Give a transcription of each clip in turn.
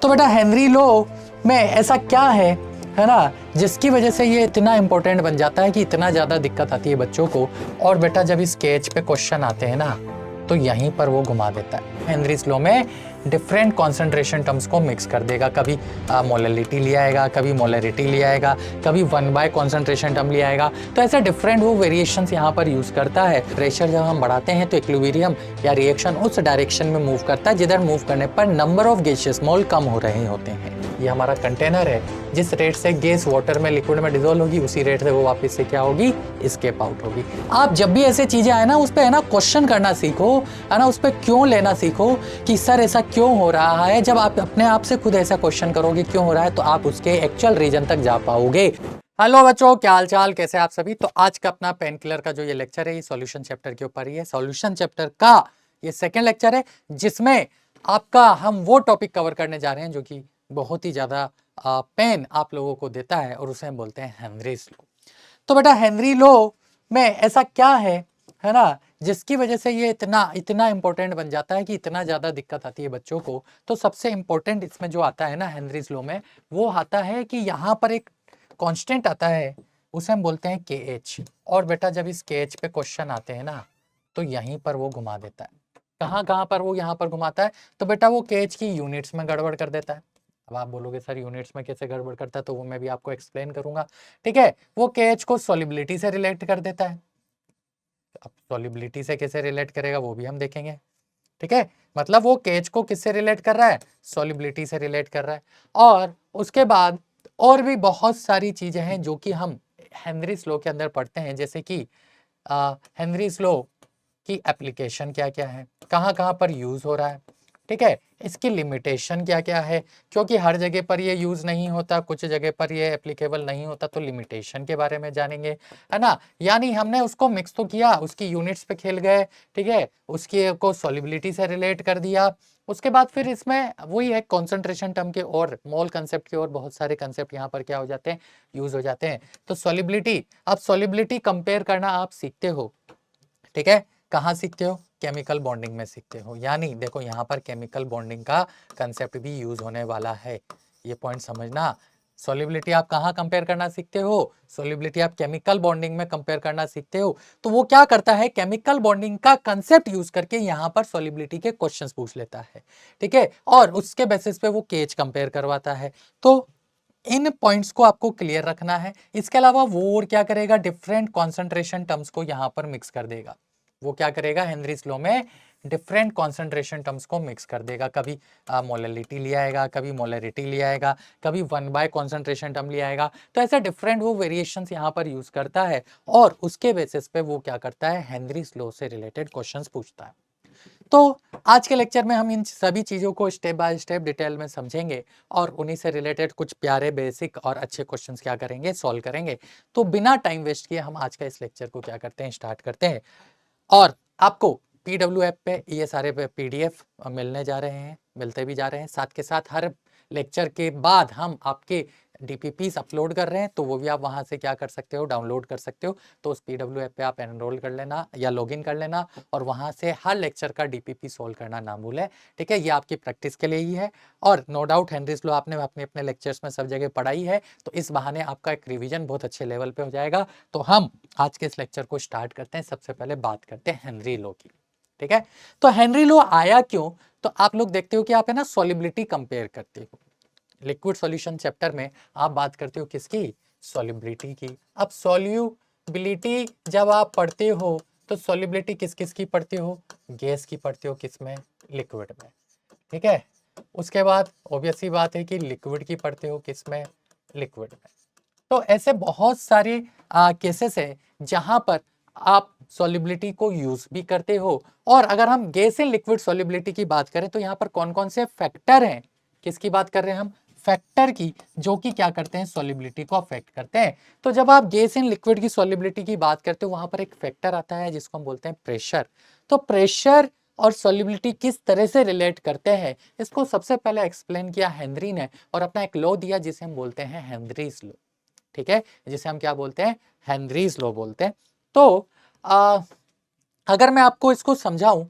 तो बेटा हेनरी लो में ऐसा क्या है ना, जिसकी वजह से ये इतना इंपॉर्टेंट बन जाता है कि इतना ज़्यादा दिक्कत आती है बच्चों को। और बेटा जब इस केज पे क्वेश्चन आते हैं ना, तो यहीं पर वो घुमा देता है। हेनरीज लॉ में डिफरेंट कॉन्सेंट्रेशन टर्म्स को मिक्स कर देगा, कभी मोलरिटी ले आएगा, कभी मोलरिटी ले आएगा, कभी 1/, कॉन्सेंट्रेशन टर्म ले आएगा। तो ऐसे डिफरेंट वो वेरिएशंस यहाँ पर यूज करता है। प्रेशर जब हम बढ़ाते हैं तो इक्विलिब्रियम या रिएक्शन उस डायरेक्शन में मूव करता है जिधर मूव करने पर नंबर ऑफ गैसेस मोल कम हो रहे होते हैं। ये हमारा कंटेनर है, जिस रेट से गैस वाटर में लिक्विड में डिजोल्व होगी उसी रेट से वो वापस से क्या होगी, एस्केप आउट होगी। आप जब भी ऐसे चीजें आए ना, उस पे है ना क्वेश्चन करना सीखो, है ना, उस पे क्यों लेना सीखो कि सर ऐसा क्यों हो रहा है। जब आप अपने आप से खुद ऐसा क्वेश्चन करोगे क्यों हो रहा है, तो आप उसके एक्चुअल रीजन तक जा पाओगे। हेलो बच्चों, क्या हाल चाल, कैसे आप सभी। तो आज का अपना पेन किलर का जो ये लेक्चर है, ये सॉल्यूशन चैप्टर के ऊपर ही है। सॉल्यूशन चैप्टर का ये सेकेंड लेक्चर है, जिसमें आपका हम वो टॉपिक कवर करने जा रहे हैं जो कि बहुत ही ज्यादा पेन आप लोगों को देता है, और उसे हम बोलते हैं हेनरीज लॉ। तो बेटा हेनरी लॉ में ऐसा क्या है ना, जिसकी वजह से ये इतना इंपॉर्टेंट बन जाता है कि इतना ज्यादा दिक्कत आती है बच्चों को। तो सबसे इंपॉर्टेंट इसमें जो आता है ना हेनरीज लॉ में, वो आता है कि यहाँ पर एक कांस्टेंट आता है, उसे हम बोलते हैं KH। और बेटा जब इस KH पे क्वेश्चन आते हैं ना, तो यहीं पर वो घुमा देता है। कहाँ कहाँ पर वो यहाँ पर घुमाता है, तो बेटा वो KH की यूनिट्स में गड़बड़ कर देता है। अब आप बोलोगे सर यूनिट्स में कैसे गड़बड़ करता है, तो वो मैं भी आपको एक्सप्लेन करूंगा। ठीक है, वो KH को सॉल्युबिलिटी से रिलेट कर देता है। अब सॉल्युबिलिटी से कैसे रिलेट करेगा वो भी हम देखेंगे। ठीक है, मतलब वो KH को किससे रिलेट कर रहा है, सॉल्युबिलिटी से रिलेट कर रहा है। और उसके बाद और भी बहुत सारी चीजें हैं जो कि हम हेनरीज लॉ के अंदर पढ़ते हैं, जैसे कि हेनरीज लॉ की एप्लीकेशन क्या क्या है, कहाँ कहाँ पर यूज हो रहा है। ठीक है, इसकी लिमिटेशन क्या क्या है, क्योंकि हर जगह पर ये यूज नहीं होता, कुछ जगह पर ये एप्लीकेबल नहीं होता, तो लिमिटेशन के बारे में जानेंगे, है ना। यानी हमने उसको मिक्स तो किया, उसकी यूनिट्स पे खेल गए, ठीक है, उसकी को सॉल्युबिलिटी से रिलेट कर दिया। उसके बाद फिर इसमें वही है, कॉन्सेंट्रेशन टर्म के और मोल कंसेप्ट के और बहुत सारे कंसेप्ट यहाँ पर क्या हो जाते हैं, यूज हो जाते हैं। तो सॉल्युबिलिटी, अब सॉल्युबिलिटी कंपेयर करना आप सीखते हो। ठीक है, कहाँ सीखते हो, केमिकल बॉन्डिंग में सीखते हो। यानी देखो यहाँ पर केमिकल बॉन्डिंग का कंसेप्ट भी यूज होने वाला है, ये पॉइंट समझना। सॉल्युबिलिटी आप कहाँ कंपेयर करना सीखते हो, सॉल्युबिलिटी आप केमिकल बॉन्डिंग में कंपेयर करना सीखते हो। तो वो क्या करता है, केमिकल बॉन्डिंग का कंसेप्ट यूज करके यहाँ पर सॉल्युबिलिटी के क्वेश्चंस पूछ लेता है। ठीक है, और उसके बेसिस पे वो केच कंपेयर करवाता है। तो इन पॉइंट्स को आपको क्लियर रखना है। इसके अलावा वो और क्या करेगा, डिफरेंट कॉन्सेंट्रेशन टर्म्स को यहाँ पर मिक्स कर देगा। वो क्या करेगा, हेनरीज लॉ में डिफरेंट कॉन्सेंट्रेशन टर्म्स को मिक्स कर देगा। कभी मोलरिटी ले आएगा, कभी मोलरिटी ले आएगा, कभी 1/, कॉन्सेंट्रेशन टर्म ले आएगा। तो ऐसे डिफरेंट वो वेरिएशंस यहाँ पर यूज करता है, और उसके बेसिस पे वो क्या करता है, हेनरीज लॉ से रिलेटेड क्वेश्चंस पूछता है। तो आज के लेक्चर में हम इन सभी चीज़ों को स्टेप बाय स्टेप डिटेल में समझेंगे, और उन्हीं से रिलेटेड कुछ प्यारे बेसिक और अच्छे क्वेश्चंस क्या करेंगे, सॉल्व करेंगे। तो बिना टाइम वेस्ट किए हम आज का इस लेक्चर को क्या करते हैं, स्टार्ट करते हैं। और आपको PW ऐप पे ये सारे PDF मिलने जा रहे हैं, मिलते भी जा रहे हैं। साथ के साथ हर लेक्चर के बाद हम आपके DPPs अपलोड कर रहे हैं, तो वो भी आप वहाँ से क्या कर सकते हो, डाउनलोड कर सकते हो। तो उस PW ऐप पे आप एनरोल कर लेना या लॉगिन कर लेना, और वहाँ से हर लेक्चर का DPP सोल्व करना ना भूलें। ठीक है, ये आपकी प्रैक्टिस के लिए ही है, और नो डाउट हेनरीज लॉ आपने अपने अपने लेक्चर्स में सब जगह पढ़ाई है, तो इस बहाने आपका एक रिविजन बहुत अच्छे लेवल पे हो जाएगा। तो हम आज के इस लेक्चर को स्टार्ट करते हैं। सबसे पहले बात करते हैं हेनरी लॉ की। ठीक है, तो हेनरी लॉ आया क्यों, तो आप लोग देखते हो कि आप है ना सॉल्युबिलिटी कंपेयर करते हो। लिक्विड सॉल्यूशन चैप्टर में आप बात करते हो किसकी, सॉल्युबिलिटी की। अब सॉल्युबिलिटी जब आप पढ़ते हो, तो सॉल्युबिलिटी किस किस की पढ़ते हो, गैस की पढ़ते हो, किसमें, लिक्विड में। ठीक है, उसके बाद ऑब्वियस सी बात है कि लिक्विड की पढ़ते हो, किसमें, लिक्विड में। तो ऐसे बहुत सारे केसेस है जहां पर आप सॉल्युबिलिटी को यूज भी करते हो। और अगर हम गैस इन लिक्विड सॉल्युबिलिटी की बात करें, तो यहाँ पर कौन कौन से फैक्टर हैं, किसकी बात कर रहे हैं हम, फैक्टर की, जो कि क्या करते हैं, सॉल्युबिलिटी को अफेक्ट करते हैं। तो जब आप गैस इन लिक्विड की सॉल्युबिलिटी की बात करते हो, वहां पर एक फैक्टर आता है जिसको हम बोलते हैं प्रेशर। तो प्रेशर और सॉल्युबिलिटी किस तरह से रिलेट करते हैं, इसको सबसे पहले एक्सप्लेन किया हेनरी ने, और अपना एक लॉ दिया जिसे हम बोलते हैं हेनरीज लॉ। ठीक है, जिसे हम क्या बोलते हैं, हेनरीज लॉ बोलते हैं। तो अगर मैं आपको इसको समझाऊं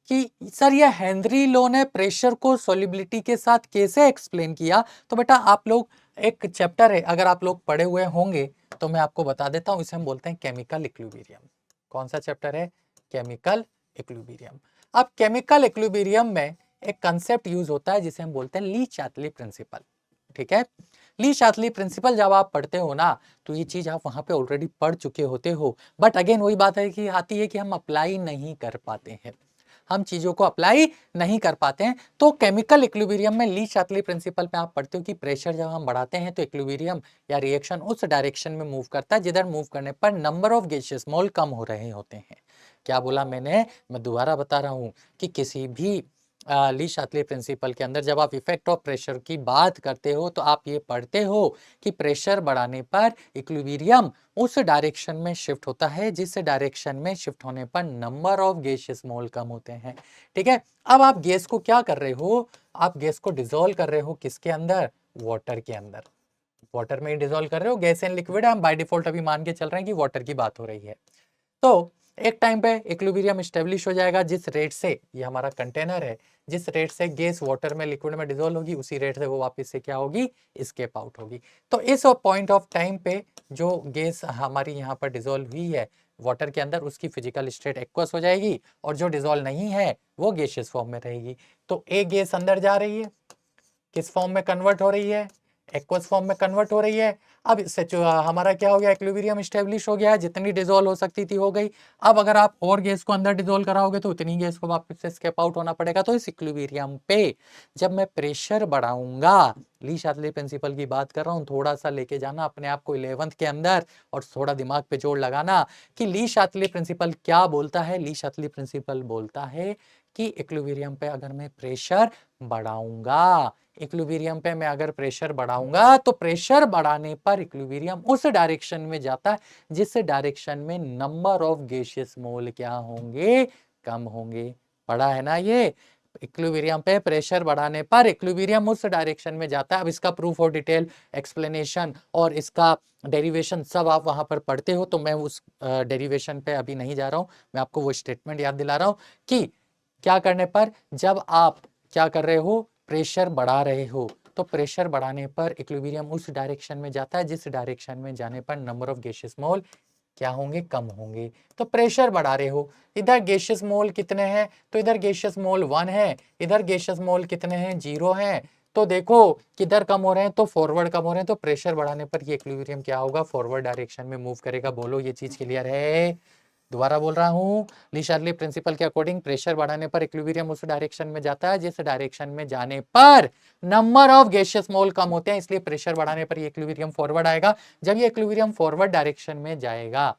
कि सर ये हेनरी लो ने प्रेशर को सॉल्युबिलिटी के साथ कैसे एक्सप्लेन किया। तो बेटा आप लोग एक चैप्टर है, अगर आप लोग पढ़े हुए होंगे तो मैं आपको बता देता हूँ, इसे हम बोलते हैं केमिकल इक्विलिब्रियम। कौन सा चैप्टर है? Chemical equilibrium. अब केमिकल इक्विलिब्रियम में एक कंसेप्ट यूज होता है जिसे हम बोलते हैं ली चार्टली प्रिंसिपल। ठीक है, ली चार्टली प्रिंसिपल जब आप पढ़ते हो ना तो ये चीज आप वहां पे ऑलरेडी पढ़ चुके होते हो, बट अगेन वही बात है कि आती है कि हम अप्लाई नहीं कर पाते हैं, हम चीजों को अप्लाई नहीं कर पाते हैं। तो केमिकल इक्विलिब्रियम में ली चार्टली प्रिंसिपल पे आप पढ़ते हो कि प्रेशर जब हम बढ़ाते हैं तो इक्विलिब्रियम या रिएक्शन उस डायरेक्शन में मूव करता है जिधर मूव करने पर नंबर ऑफ गैसेस मोल कम हो रहे होते हैं। क्या बोला मैंने? मैं दोबारा बता रहा हूं कि किसी भी ली शार्टली प्रिंसिपल के अंदर जब आप इफेक्ट ऑफ प्रेशर की बात करते हो तो आप ये पढ़ते हो कि प्रेशर बढ़ाने पर इक्विलिब्रियम उस डायरेक्शन में शिफ्ट होता है जिस डायरेक्शन में शिफ्ट होने पर नंबर ऑफ गैसेस मोल कम होते हैं। ठीक है, अब आप गैस को क्या कर रहे हो? आप गैस को डिसॉल्व कर रहे हो किसके अंदर? वाटर के अंदर। वाटर में ही डिसॉल्व कर रहे हो, गैस एंड लिक्विड है, हम बाय डिफॉल्ट अभी मान के चल रहे हैं कि वाटर की बात हो रही है। तो एक टाइम पे इक्विलिब्रियम स्टेब्लिश हो जाएगा जिस रेट से, ये हमारा कंटेनर है, जिस रेट से गैस वाटर में लिक्विड में डिसॉल्व होगी उसी रेट से वो वापस से क्या होगी? एस्केप आउट होगी। तो इस पॉइंट ऑफ टाइम पे जो गैस हमारी यहाँ पर डिसॉल्व हुई है वाटर के अंदर उसकी फिजिकल स्टेट एक्वस हो जाएगी और जो डिसॉल्व नहीं है वो गैसियस फॉर्म में रहेगी। तो एक गैस अंदर जा रही है, किस फॉर्म में कन्वर्ट हो रही है? एक्वस फॉर्म में कन्वर्ट हो रही है। अब इससे हमारा क्या हो गया? इक्विलिब्रियम स्टेब्लिश हो गया है, जितनी डिसॉल्व हो सकती थी हो गई। अब अगर आप और गैस को अंदर डिसॉल्व कराओगे तो उतनी गैस को वापस से एस्केप आउट होना पड़ेगा। तो इस इक्विलिब्रियम पे जब मैं प्रेशर बढ़ाऊंगा, ली शार्टली प्रिंसिपल की बात कर रहा हूँ, थोड़ा सा लेके जाना अपने आप को 11th के अंदर और थोड़ा दिमाग पे जोर लगाना कि ली शार्टली प्रिंसिपल क्या बोलता है। ली शार्टली प्रिंसिपल बोलता है कि इक्विलिब्रियम पे अगर मैं प्रेशर बढ़ाऊंगा, इक्विलिब्रियम पे मैं अगर प्रेशर बढ़ाऊंगा तो प्रेशर बढ़ाने पर इक्विलिब्रियम उस डायरेक्शन में जाता है जिस डायरेक्शन में नंबर ऑफ गैसियस मोल क्या होंगे? कम होंगे। पढ़ा है ना ये? इक्विलिब्रियम पे प्रेशर बढ़ाने पर इक्विलिब्रियम उस डायरेक्शन में जाता है। अब इसका प्रूफ और डिटेल एक्सप्लेनेशन और इसका डेरिवेशन सब आप वहां पर पढ़ते हो, तो मैं उस डेरिवेशन पे अभी नहीं जा रहा हूं। मैं आपको वो स्टेटमेंट याद दिला रहा हूं कि क्या करने पर, जब आप क्या कर रहे हो? प्रेशर बढ़ा रहे हो, तो प्रेशर बढ़ाने पर इक्विलिब्रियम उस डायरेक्शन में जाता है जिस डायरेक्शन में जाने पर नंबर ऑफ गैसियस मोल क्या होंगे? कम होंगे। तो प्रेशर बढ़ा रहे हो, इधर गैसियस मोल कितने हैं? तो इधर गैसियस मोल 1 है, इधर गैसियस मोल कितने हैं? 0 हैं। तो देखो किधर कम हो रहे हैं? तो फॉरवर्ड कम हो रहे हैं। तो प्रेशर बढ़ाने पर ये इक्विलिब्रियम क्या होगा? फॉरवर्ड डायरेक्शन में मूव करेगा। बोलो ये चीज क्लियर है? दोबारा बोल रहा हूं, ली शार्टली प्रिंसिपल के अकॉर्डिंग प्रेशर बढ़ाने पर इक्विलिब्रियम उस डायरेक्शन में जाता है जिस डायरेक्शन में जाने पर नंबर ऑफ गैसियस मोल कम होते हैं, इसलिए प्रेशर बढ़ाने पर ये इक्विलिब्रियम फॉरवर्ड आएगा। जब ये इक्विलिब्रियम फॉरवर्ड डायरेक्शन में जाएगा,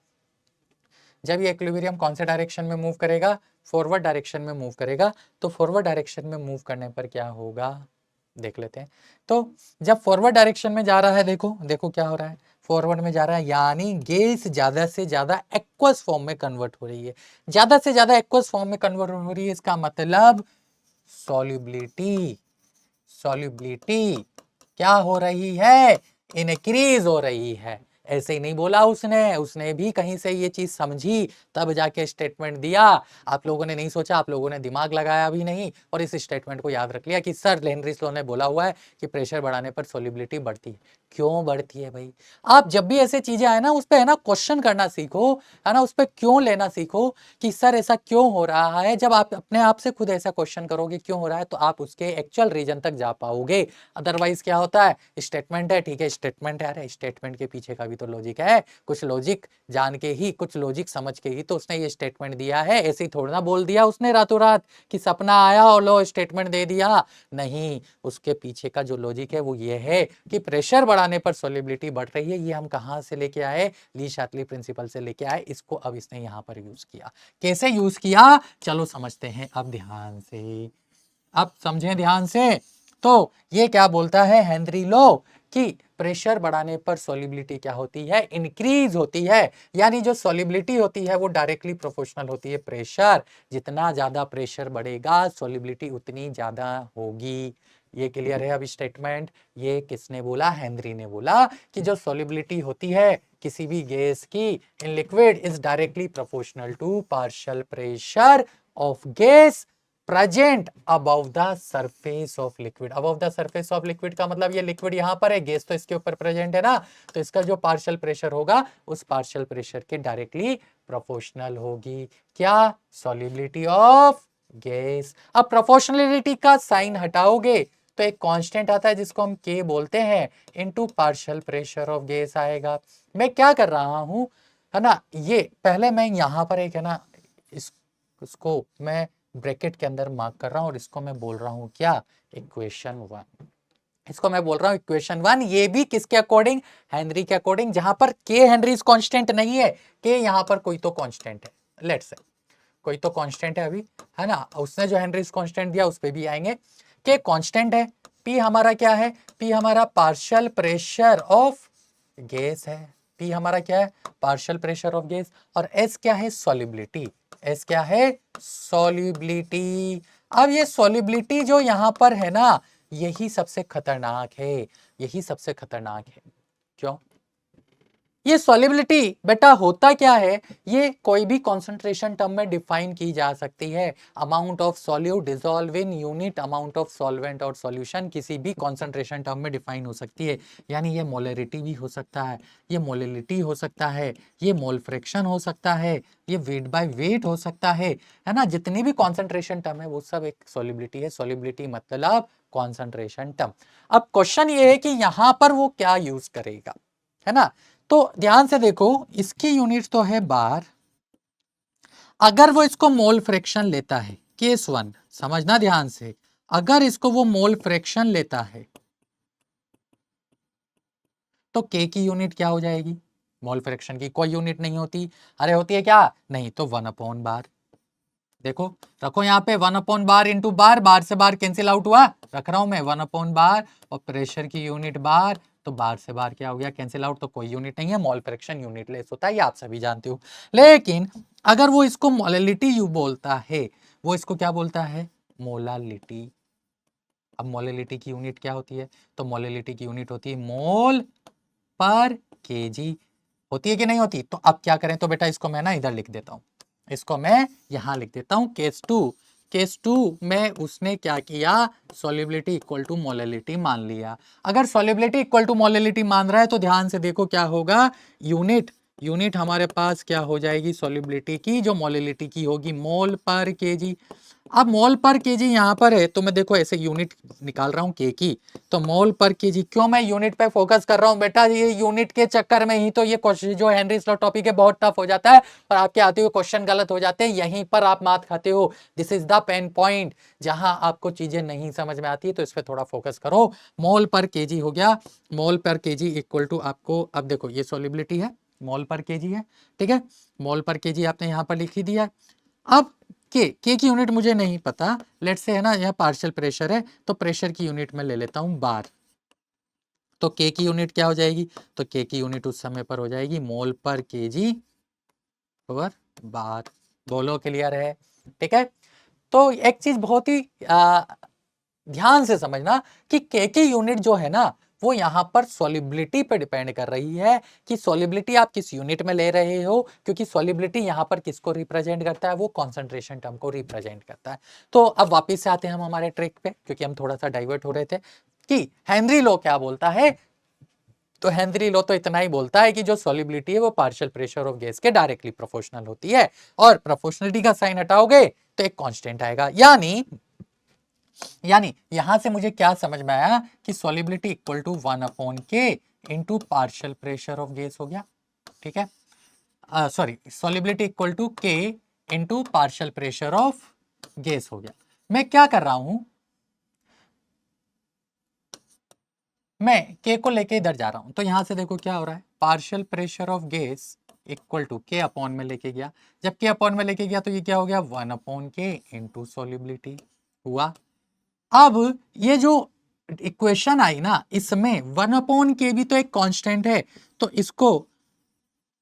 जब ये इक्विलिब्रियम कौन से डायरेक्शन में मूव करेगा? फॉरवर्ड डायरेक्शन में मूव करेगा। तो फॉरवर्ड डायरेक्शन में मूव करने पर क्या होगा? देख लेते हैं। तो जब फॉरवर्ड डायरेक्शन में जा रहा है, देखो देखो क्या हो रहा है, फॉरवर्ड में जा रहा है, यानी गैस ज्यादा से ज्यादा एक्वस फॉर्म में कन्वर्ट हो रही है। ज्यादा से ज्यादा एक्वस फॉर्म में कन्वर्ट हो रही है, इसका मतलब सॉल्युबिलिटी, सॉल्युबिलिटी क्या हो रही है? इनक्रीज हो रही है। ऐसे ही नहीं बोला उसने, उसने भी कहीं से ये चीज समझी तब जाके स्टेटमेंट दिया। आप लोगों ने नहीं सोचा, आप लोगों ने दिमाग लगाया भी नहीं और इस स्टेटमेंट को याद रख लिया कि सर हेनरी लो ने बोला हुआ है कि प्रेशर बढ़ाने पर सॉल्युबिलिटी बढ़ती है। क्यों बढ़ती है भाई? आप जब भी ऐसे चीजें आए ना उस पर है ना क्वेश्चन करना सीखो, है ना, उस पर क्यों लेना सीखो कि सर ऐसा क्यों हो रहा है। जब आप अपने आप से खुद ऐसा क्वेश्चन करोगे क्यों हो रहा है तो आप उसके एक्चुअल रीजन तक जा पाओगे। अदरवाइज क्या होता है? स्टेटमेंट है, ठीक है स्टेटमेंट है, अरे स्टेटमेंट के पीछे का भी तो लॉजिक है, कुछ लॉजिक जान के ही, कुछ लॉजिक समझ के ही तो उसने ये स्टेटमेंट दिया है। ऐसे ही थोड़ा ना बोल दिया उसने रातों रात कि सपना आया और लो स्टेटमेंट दे दिया। नहीं, उसके पीछे का जो लॉजिक है वो ये है कि प्रेशर बढ़ाने पर सॉल्युबिलिटी बढ़ रही है। ये हम कहां से लेके आए? ली शार्टली प्रिंसिपल से लेके आए। इसको अब इसने यहां पर यूज किया। कैसे यूज किया चलो समझते हैं अब ध्यान से, अब समझें ध्यान से। तो ये क्या बोलता है हेनरी लो कि प्रेशर बढ़ाने पर सॉल्युबिलिटी क्या होती है? इंक्रीज होती है। यानी जो सॉल्युबिलिटी होती है वो डायरेक्टली प्रोपोर्शनल होती है प्रेशर। जितना ज्यादा प्रेशर बढ़ेगा सॉल्युबिलिटी उतनी ज्यादा होगी। ये क्लियर है अब स्टेटमेंट? ये किसने बोला? हेनरी ने बोला कि जो सॉल्युबिलिटी होती है किसी भी गैस की in liquid is directly proportional to partial pressure of gas present above the surface of liquid. Above the surface of liquid का मतलब ये लिक्विड यहां पर है, गैस तो इसके ऊपर प्रेजेंट है ना, तो इसका जो पार्शियल प्रेशर होगा उस पार्शियल प्रेशर के डायरेक्टली प्रोपोर्शनल होगी क्या, सॉल्युबिलिटी ऑफ गैस। अब प्रोपोर्शनलिटी का साइन हटाओगे तो एक कांस्टेंट आता है जिसको हम के बोलते हैं, into partial pressure of gas आएगा। मैं क्या कर रहा हूं, है ना, ये पहले मैं यहां पर एक है ना इसको मैं ब्रैकेट के अंदर मार्क कर रहा हूं और इसको मैं बोल रहा हूं क्या, इक्वेशन 1। इसको मैं बोल रहा हूं इक्वेशन 1। ये भी किसके अकॉर्डिंग, हेनरी के अकॉर्डिंग, जहां पर के हेनरीज कांस्टेंट नहीं है, के यहां पर कोई तो कांस्टेंट है, लेट्स से कोई तो कांस्टेंट है अभी, है ना, उसने जो हेनरीज कांस्टेंट दिया उस पे भी आएंगे। के कांस्टेंट है, पी हमारा क्या है, पी हमारा पार्शियल प्रेशर ऑफ गैस है, पी हमारा क्या है, पार्शियल प्रेशर ऑफ गैस, और एस क्या है, सॉल्युबिलिटी, एस क्या है, सॉल्युबिलिटी। अब ये सॉल्युबिलिटी जो यहां पर है ना, यही सबसे खतरनाक है, यही सबसे खतरनाक है। क्यों, ये सॉल्युबिलिटी बेटा होता क्या है, ये कोई भी कॉन्सेंट्रेशन टर्म में डिफाइन की जा सकती है। Amount of solute dissolve in unit amount of solvent और सॉल्यूशन किसी भी कॉन्सेंट्रेशन टर्म में डिफाइन हो सकती है। यानी ये मोलरिटी भी हो सकता है, ये मोलिलिटी हो सकता है, ये मोल फ्रैक्शन हो सकता है, ये वेट बाय वेट हो सकता है ना, जितनी भी कॉन्सेंट्रेशन टर्म है वो सब एक सॉल्युबिलिटी है। सॉल्युबिलिटी मतलब कॉन्सेंट्रेशन टर्म। अब क्वेश्चन ये है कि यहां पर वो क्या यूज करेगा, है ना, तो ध्यान से देखो, इसकी यूनिट तो है बार। अगर वो इसको मोल फ्रैक्शन लेता है, केस 1 समझना ध्यान से, अगर इसको वो मोल फ्रैक्शन लेता है तो के की यूनिट क्या हो जाएगी, मोल फ्रैक्शन की कोई यूनिट नहीं होती, अरे होती है क्या, नहीं, तो 1 बार। देखो रखो यहाँ पे 1 बार इंटू बार, बार से बार कैंसिल आउट हुआ, रख रहा हूं मैं 1 बार, और प्रेशर की यूनिट बार, तो बार से बार क्या हो गया, कैंसिल आउट, तो कोई यूनिट नहीं है, मोल फ्रैक्शन यूनिट लेस होता है, ये आप सभी जानते हो। लेकिन अगर वो इसको मोललिटी यू बोलता है, वो इसको क्या बोलता है, मोलालिटी। अब मोललिटी की यूनिट क्या होती है, तो मोललिटी की यूनिट होती है मोल पर केजी, होती है कि नहीं होती। तो अब क्या करें, तो बेटा इसको मैं ना इधर लिख देता हूं, इसको मैं यहां लिख देता हूं, केस टू में उसने क्या किया, सॉल्युबिलिटी इक्वल टू मोललिटी मान लिया। अगर सॉल्युबिलिटी इक्वल टू मोललिटी मान रहा है तो ध्यान से देखो क्या होगा, यूनिट हमारे पास क्या हो जाएगी, सॉल्युबिलिटी की, जो मोललिटी की होगी मोल पर केजी। अब मोल पर केजी यहां पर है तो मैं देखो ऐसे यूनिट निकाल रहा हूं के की, तो मोल पर केजी, क्यों मैं यूनिट पे फोकस कर रहा हूं बेटा, ये यूनिट के चक्कर में ही तो ये क्वेश्चन जो हेनरी स्लॉट टॉपिक है बहुत टफ हो जाता है और आपके आते हुए क्वेश्चन गलत हो जाते हैं, यहीं पर आप मात खाते हो। This is the pain point, जहां आपको चीजें नहीं समझ में आती है तो इस पर थोड़ा फोकस करो। मोल पर केजी हो गया, मोल पर केजी इक्वल टू आपको, अब देखो ये सॉल्युबिलिटी है, मोल पर केजी है, ठीक है, मोल पर केजी आपने यहां पर लिख ही दिया। अब के की यूनिट मुझे नहीं पता, लेट से है ना, यह पार्शियल प्रेशर है तो प्रेशर की यूनिट में ले लेता हूं बार, तो के की यूनिट क्या हो जाएगी, तो के की यूनिट उस समय पर हो जाएगी मोल पर केजी ओवर बार। बोलो क्लियर है, ठीक है। तो एक चीज बहुत ही ध्यान से समझना कि के की यूनिट जो है ना वो यहां पर सॉल्युबिलिटी पे डिपेंड कर रही है कि सॉल्युबिलिटी आप किस यूनिट में ले रहे हो, क्योंकि सॉल्युबिलिटी यहां पर किसको रिप्रेजेंट करता है, वो कॉन्सेंट्रेशन टर्म को रिप्रेजेंट करता है। तो अब वापस से आते हैं हम हमारे ट्रिक पे, क्योंकि हम थोड़ा सा डाइवर्ट हो रहे थे कि हेनरी लॉ क्या बोलता है। तो हेनरी लॉ तो इतना ही बोलता है कि जो सॉल्युबिलिटी है वो पार्शियल प्रेशर ऑफ गैस के डायरेक्टली प्रोपोर्शनल होती है, और प्रोपोर्शनलिटी का साइन हटाओगे तो एक कांस्टेंट आएगा। यानी यहां से मुझे क्या समझ में आया कि solubility equal to 1/k into partial pressure of gas हो गया, ठीक है, sorry, solubility equal to k into partial pressure of gas हो गया। मैं क्या कर रहा हूं, मैं k को लेके इधर जा रहा हूं, तो यहां से देखो क्या हो रहा है, partial pressure of gas equal to k upon में लेके गया, जब k अपॉन में लेके गया तो ये क्या हो गया, 1/k इंटू सॉल्युबिलिटी हुआ। अब ये जो इक्वेशन आई ना, इसमें 1/k भी तो एक कांस्टेंट है, तो इसको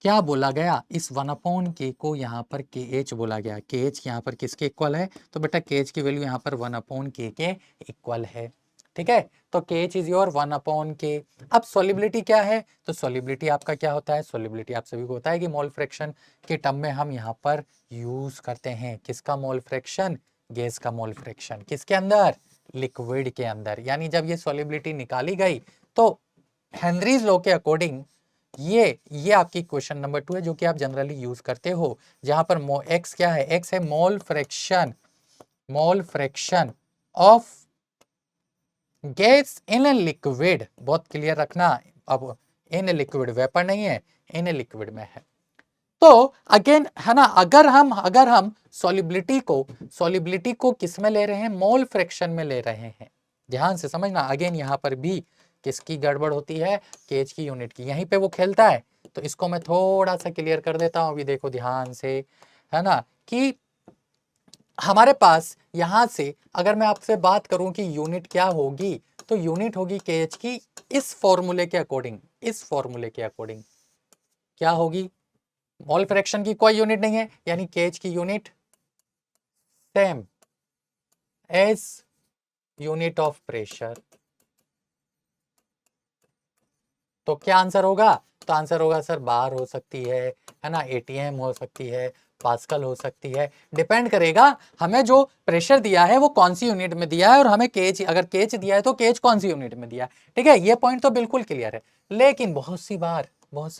क्या बोला गया, इस 1/k को यहाँ पर KH बोला गया। KH यहाँ पर किसके इक्वल है, तो बेटा KH की वैल्यू यहाँ पर 1/k के इक्वल है, ठीक है। तो KH इज योर 1/k। अब सॉल्युबिलिटी क्या है, तो सॉल्युबिलिटी आपका क्या होता है, सॉल्युबिलिटी आप सभी को होता है कि मोल फ्रैक्शन के टर्म में हम यहाँ पर यूज करते हैं किसका, मोल फ्रैक्शन, गैस का मोल फ्रैक्शन किसके अंदर, लिक्विड के अंदर। यानी जब ये सॉल्युबिलिटी निकाली गई तो हेनरीज लॉ के अकॉर्डिंग ये आपकी क्वेश्चन नंबर 2 है, जो कि आप जनरली यूज करते हो, जहां पर एक्स क्या है, एक्स है मोल fraction of gas in liquid. बहुत क्लियर रखना, अब इन लिक्विड, वेपर नहीं है, इन लिक्विड में है। तो अगेन है ना, अगर हम सॉल्युबिलिटी को किस में ले रहे हैं, मोल फ्रैक्शन में ले रहे हैं। ध्यान से समझना, अगेन यहां पर भी किसकी गड़बड़ होती है, केज की यूनिट की, यहीं पे वो खेलता है। तो इसको मैं थोड़ा सा क्लियर कर देता हूं, अभी देखो ध्यान से, है ना, कि हमारे पास यहां से अगर मैं आपसे बात करूं कि यूनिट क्या होगी, तो यूनिट होगी केएच की इस फॉर्मूले के अकॉर्डिंग क्या होगी, मोल फ्रैक्शन की कोई यूनिट नहीं है, यानी केएच की unit same as unit of pressure. तो क्या आंसर होगा, तो आंसर होगा सर बार हो सकती है ना, एटीएम हो सकती है, पास्कल हो सकती है, डिपेंड करेगा हमें जो प्रेशर दिया है वो कौन सी यूनिट में दिया है, और हमें केज, अगर केज दिया है तो केज कौन सी यूनिट में दिया है। ठीक है, ये पॉइंट तो बिल्कुल क्लियर है। लेकिन बहुत सी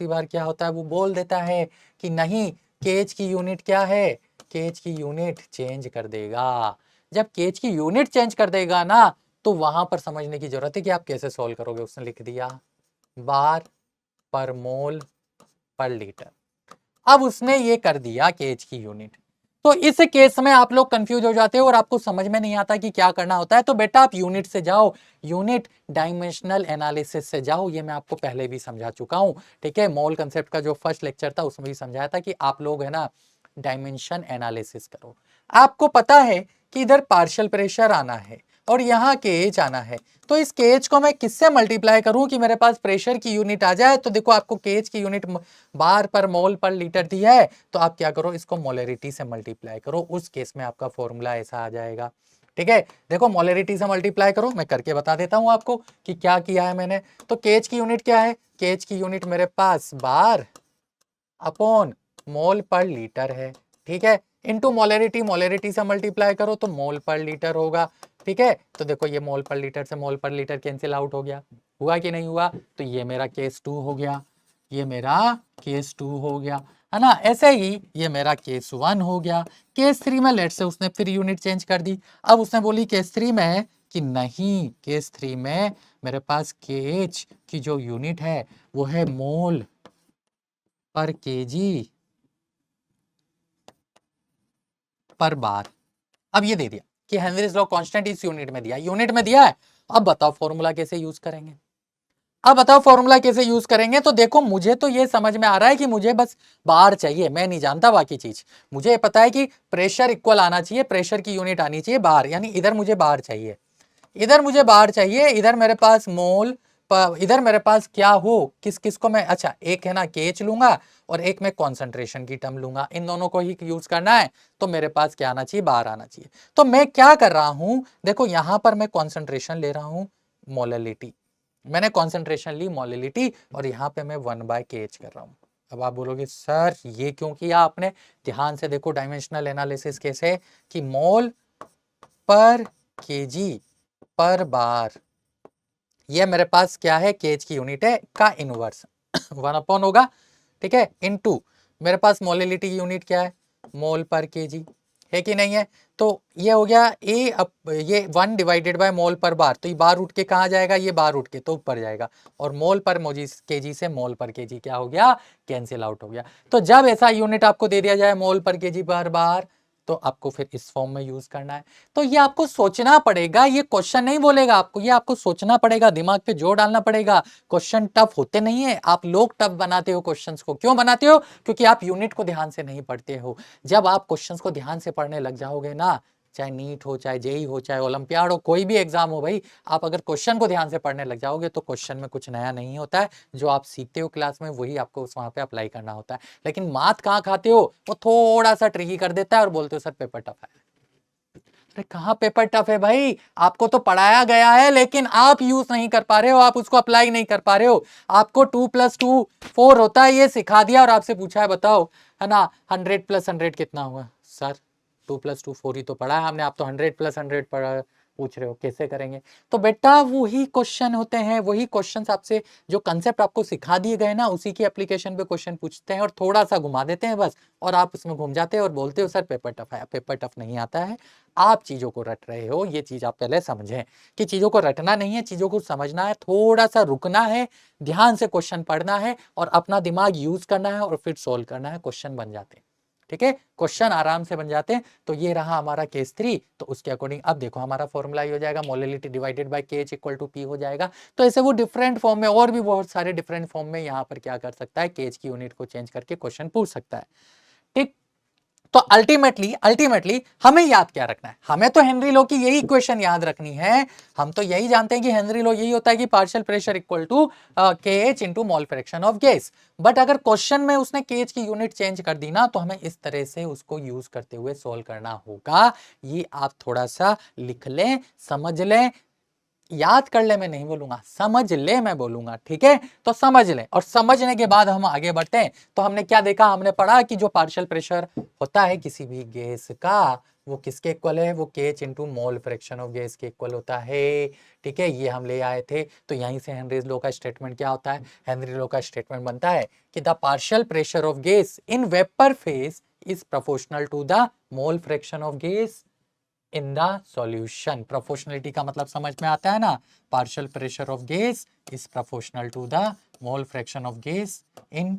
बार क्या होता है, वो बोल देता है कि नहीं, केज की यूनिट क्या है, केज की यूनिट चेंज कर देगा। जब केज की यूनिट चेंज कर देगा ना, तो वहां पर समझने की जरूरत है कि आप कैसे सॉल्व करोगे। उसने लिख दिया बार पर मोल पर लीटर। अब उसने ये कर दिया केज की यूनिट, तो इस केस में आप लोग कंफ्यूज हो जाते हो और आपको समझ में नहीं आता कि क्या करना होता है। तो बेटा आप यूनिट से जाओ, यूनिट डायमेंशनल एनालिसिस से जाओ, ये मैं आपको पहले भी समझा चुका हूं। ठीक है, मोल कंसेप्ट का जो फर्स्ट लेक्चर था उसमें भी समझाया था कि आप लोग है ना डायमेंशन एनालिसिस करो। आपको पता है कि इधर पार्शियल प्रेशर आना है और यहाँ केज आना है, तो इस केज को मैं किससे मल्टीप्लाई करूं कि मेरे पास प्रेशर की यूनिट आ जाए। तो देखो आपको केज की यूनिट बार पर मोल पर लीटर दी है, तो आप क्या करो, इसको मोलरिटी से मल्टीप्लाई करो, उस केस में आपका फॉर्मूला ऐसा आ जाएगा। ठीक है, देखो मोलरिटी से मल्टीप्लाई करो, मैं करके बता देता हूं आपको कि क्या किया है मैंने। तो केज की यूनिट क्या है, केज की यूनिट मेरे पास बार अपॉन मोल पर लीटर है। ठीक है, इनटू मोलरिटी से मल्टीप्लाई करो तो मोल पर लीटर होगा। ठीक है, तो देखो ये मोल पर लीटर से मोल पर लीटर कैंसिल आउट हो गया, हुआ कि नहीं हुआ। तो ये मेरा केस 2 हो गया, ये मेरा केस 2 हो गया, है ना। ऐसे ही ये मेरा केस 1 हो गया। केस 3 में लेट से उसने फिर यूनिट चेंज कर दी। अब उसने बोली केस 3 में कि नहीं, केस 3 में मेरे पास केएच की जो यूनिट है वो है मोल पर केजी पर बार। अब ये दे दिया कि हेनरीज लॉ कांस्टेंट इस यूनिट में दिया है। अब बताओ फॉर्मूला कैसे यूज करेंगे, तो देखो मुझे तो ये समझ में आ रहा है कि मुझे बस बार चाहिए, मैं नहीं जानता बाकी चीज। मुझे पता है कि प्रेशर इक्वल आना चाहिए, प्रेशर की यूनिट आनी चाहिए बार, यानी इधर मुझे बार चाहिए, इधर मेरे पास मोल, इधर मेरे पास क्या हो, किस किस को मैं, अच्छा एक है ना केच लूंगा और एक मैं कॉन्सेंट्रेशन की टर्म लूंगा, इन दोनों को ही यूज करना है। तो मेरे पास क्या आना चाहिए, बार आना चाहिए। तो मैं क्या कर रहा हूं, देखो यहां पर मैं कॉन्सेंट्रेशन ले रहा हूं मोललिटी, मैंने कॉन्सेंट्रेशन ली मोललिटी, और यहाँ पे मैं 1/kh कर रहा हूँ। अब आप बोलोगे सर ये क्यों किया आपने, ध्यान से देखो डायमेंशनल एनालिसिस कैसे, कि मोल पर केजी पर बार, ये मेरे पास क्या है, केज की यूनिट है का इनवर्स 1 होगा। ठीक है, इनटू मेरे पास मोलिलिटी की यूनिट क्या है, मोल पर केजी है कि नहीं है। तो ये हो गया ए, अब ये 1 डिवाइडेड बाय मोल पर बार, तो ये बार उठ के कहाँ जाएगा, ये बार उठ के तो ऊपर जाएगा, और मोल पर केजी से मोल पर केजी क्या हो गया, कैंसिल आउट हो गया। तो जब ऐसा यूनिट आपको दे दिया जाए मोल पर केजी पर बार, तो आपको फिर इस फॉर्म में यूज करना है। तो ये आपको सोचना पड़ेगा, ये क्वेश्चन नहीं बोलेगा आपको, ये आपको सोचना पड़ेगा, दिमाग पे जोर डालना पड़ेगा। क्वेश्चन टफ होते नहीं है, आप लोग टफ बनाते हो क्वेश्चंस को। क्यों बनाते हो, क्योंकि आप यूनिट को ध्यान से नहीं पढ़ते हो। जब आप क्वेश्चंस को ध्यान से पढ़ने लग जाओगे ना, चाहे नीट हो, चाहे जेई हो, चाहे ओलंपियाड हो, कोई भी एग्जाम हो भाई, आप अगर क्वेश्चन को ध्यान से पढ़ने लग जाओगे तो क्वेश्चन में कुछ नया नहीं होता है, जो आप सीखते हो क्लास में वही आपको उस वहां पे अप्लाई करना होता है। लेकिन माथ कहाँ खाते हो, वो थोड़ा सा ट्रिकी कर देता है और बोलते हो सर पेपर टफ है। अरे कहाँ पेपर टफ है भाई, आपको तो पढ़ाया गया है लेकिन आप यूज नहीं कर पा रहे हो, आप उसको अप्लाई नहीं कर पा रहे हो। आपको 2 + 2 4 होता है ये सिखा दिया और आपसे पूछा है बताओ, है ना, 100 + 100 कितना हुआ सर, 2 + 2 4 ही तो पढ़ा है हमने, आप तो 100 + 100 पढ़ा पूछ रहे हो, कैसे करेंगे? तो बेटा वही क्वेश्चन होते हैं, वही क्वेश्चंस आपसे जो कंसेप्ट आपको सिखा दिए गए ना, उसी की एप्लीकेशन पे क्वेश्चन पूछते हैं और थोड़ा सा घुमा देते हैं बस, और आप उसमें घूम जाते हैं और बोलते हो सर पेपर टफ है। पेपर टफ नहीं आता है, आप चीजों को रट रहे हो, ये चीज आप पहले समझें कि चीजों को रटना नहीं है, चीजों को समझना है, थोड़ा सा रुकना है, ध्यान से क्वेश्चन पढ़ना है और अपना दिमाग यूज करना है और फिर सोल्व करना है, क्वेश्चन बन जाते हैं। ठीक है, क्वेश्चन आराम से बन जाते हैं। तो ये रहा हमारा केस 3। तो उसके अकॉर्डिंग अब देखो हमारा फॉर्मूला हो जाएगा molality divided by KH equal to P हो जाएगा। तो ऐसे वो डिफरेंट फॉर्म में और भी बहुत सारे डिफरेंट फॉर्म में यहाँ पर क्या कर सकता है, KH की यूनिट को चेंज करके क्वेश्चन पूछ सकता है। ठीक, तो अल्टीमेटली हमें याद क्या रखना है, हमें तो हेनरी लॉ की यही इक्वेशन याद रखनी है। हम तो यही जानते हैं कि हेनरी लॉ यही होता है कि partial pressure equal to KH into mole fraction of gas. But अगर क्वेश्चन में उसने KH की यूनिट चेंज कर दी ना, तो हमें इस तरह से उसको यूज करते हुए सोल्व करना होगा। ये आप थोड़ा सा लिख लें, समझ लें, याद कर ले मैं नहीं बोलूंगा, समझ ले मैं बोलूंगा। ठीक है, तो समझ ले, और समझने के बाद हम आगे बढ़ते हैं। तो हमने क्या देखा, हमने पढ़ा कि जो पार्शियल प्रेशर होता है किसी भी गैस का, वो किसके इक्वल है, वो KH into mole fraction of gas के इक्वल होता है। ठीक है, ये हम ले आए थे। तो यहीं से हेनरीज लॉ का स्टेटमेंट क्या होता है, हेनरी लॉ का स्टेटमेंट बनता है कि the partial pressure of gas in vapour phase is proportional to the mole fraction of gas in the solution. Proportionality का मतलब समझ में आता है ना, partial pressure of gas is proportional to the mole fraction of gas in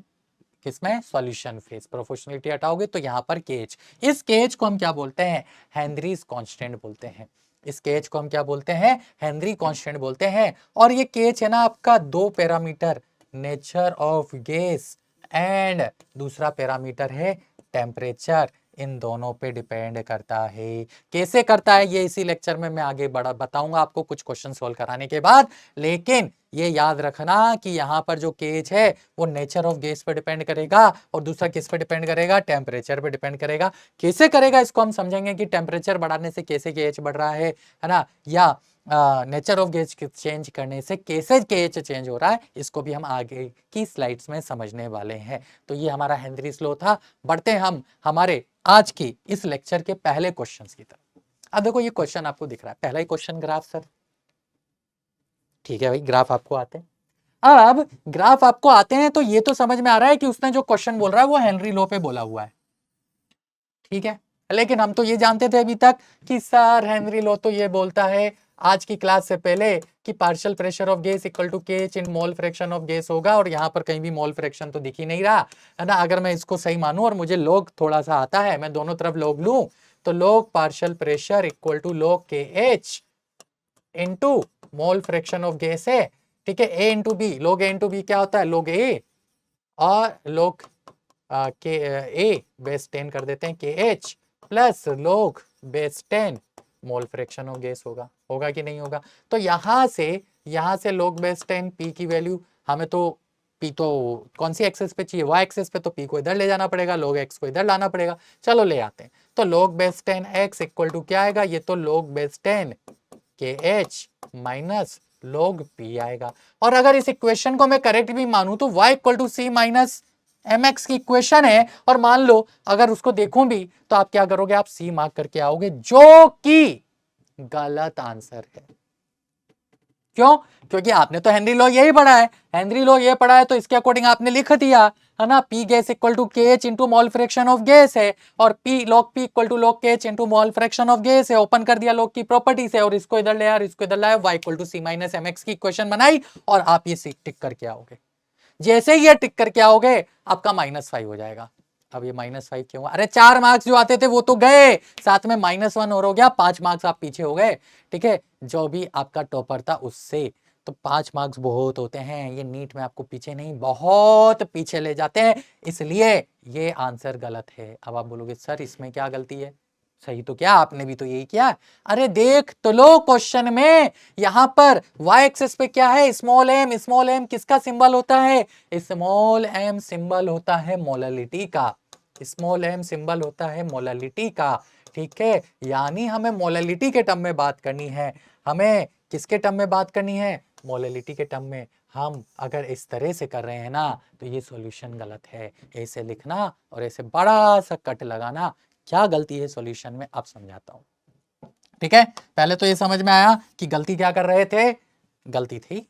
किसमें, solution phase. Proportionality हटाओगे तो यहाँ पर KH, इस KH को हम क्या बोलते हैं, हेनरीज कांस्टेंट बोलते हैं। इस KH को हम क्या बोलते हैं, हेनरी कांस्टेंट बोलते हैं। और ये KH है ना आपका दो parameter, nature of gas and दूसरा पैरामीटर है टेम्परेचर, इन दोनों पे डिपेंड करता है। कैसे करता है ये इसी लेक्चर में मैं आगे बढ़ा बताऊंगा आपको कुछ क्वेश्चन सोल्व कराने के बाद। लेकिन ये याद रखना कि यहाँ पर जो KH है वो नेचर ऑफ गैस पे डिपेंड करेगा और दूसरा किस पे डिपेंड करेगा, टेम्परेचर पे डिपेंड करेगा। कैसे करेगा इसको हम समझेंगे कि टेम्परेचर बढ़ाने से कैसे KH बढ़ रहा है ना, या नेचर ऑफ गैस चेंज करने से कैसे KH चेंज हो रहा है, इसको भी हम आगे की स्लाइड्स में समझने वाले हैं। तो ये हमारा हेनरीज लॉ था। बढ़ते हैं हम हमारे आज की इस लेक्चर के पहले क्वेश्चंस की तरफ। अब देखो ये क्वेश्चन आपको दिख रहा है, पहला ही क्वेश्चन ग्राफ सर। ठीक है भाई, ग्राफ आपको आते हैं। अब ग्राफ आपको आते हैं तो ये तो समझ में आ रहा है कि उसने जो क्वेश्चन बोल रहा है वो हेनरी लॉ पे बोला हुआ है। ठीक है, लेकिन हम तो ये जानते थे अभी तक कि सर हेनरी लॉ तो ये बोलता है आज की क्लास से पहले कि partial pressure of gas equal to KH in mole fraction of gas होगा, और यहाँ पर कहीं भी मोल फ्रैक्शन तो दिख ही नहीं रहा है ना। अगर मैं इसको सही मानूं और मुझे log थोड़ा सा आता है, मैं दोनों तरफ log लूं, तो log partial pressure equal to log KH into mole fraction of gas है। ठीक है, A into b, log A into b क्या होता है, log A, और log के A बेस 10 कर देते हैं KH plus log base 10 mole fraction of gas होगा। होगा कि नहीं होगा? तो यहाँ से log बेस 10 P की वैल्यू, हमें तो P तो कौन सी एक्सेस पे चाहिए, Y एक्सेस पे, तो P को इधर ले जाना पड़ेगा, log X को इधर लाना पड़ेगा। चलो ले आते हैं। तो log base 10 X equal to क्या आएगा, ये तो log base 10 KH minus log P आएगा। और अगर इस इक्वेशन को मैं करेक्ट भी मानूं तो Y equal to C minus mx की इक्वेशन है, और मान लो अगर उसको देखूं भी तो आप क्या करोगे, आप C मार्क करके आओगे, जो कि गलत आंसर है। क्यों? क्योंकि आपने तो हेनरी लॉ यही पढ़ा है, हेनरी लॉ ये पढ़ा है तो इसके अकॉर्डिंग आपने लिख दिया है ना, P gas equal to KH into mole fraction of gas है, और P log P equal to log KH into mole fraction of gas है। ओपन कर दिया log की प्रॉपर्टी से, और इसको इधर ले आया और इसको इधर लाया, Y equal to C minus mx की इक्वेशन बनाई, और आप ये टिक करके आओगे। जैसे ही ये टिक करके आओगे आपका -5 हो जाएगा। अब ये -5 क्यों? अरे 4 मार्क्स जो आते थे वो तो गए, साथ में -1 और हो गया, 5 मार्क्स आप पीछे हो गए। ठीक है, जो भी आपका टॉपर था उससे, तो 5 मार्क्स बहुत होते हैं, ये नीट में आपको पीछे नहीं बहुत पीछे ले जाते हैं, इसलिए ये आंसर गलत है। अब आप बोलोगे सर इसमें क्या गलती है, सही तो क्या, आपने भी तो यही किया। अरे देख तो लो क्वेश्चन में, यहां पर y एक्सेस पे क्या है, स्मॉल m किसका सिंबल होता है, स्मॉल m सिंबल होता है मोलैलिटी का, स्मॉल m सिंबल होता है मोलैलिटी का। ठीक है, यानी हमें मोलैलिटी के टर्म में बात करनी है, हमें किसके टर्म में बात करनी है, मोलैलिटी के टर्म में। हम अगर इस तरह से कर रहे हैं ना तो ये सॉल्यूशन गलत है। ऐसे लिखना और ऐसे बड़ा सा कट लगाना, क्या गलती है सॉल्यूशन में, अब समझाता हूं। ठीक है, पहले तो ये समझ में आया कि गलती क्या कर रहे थे, गलती थी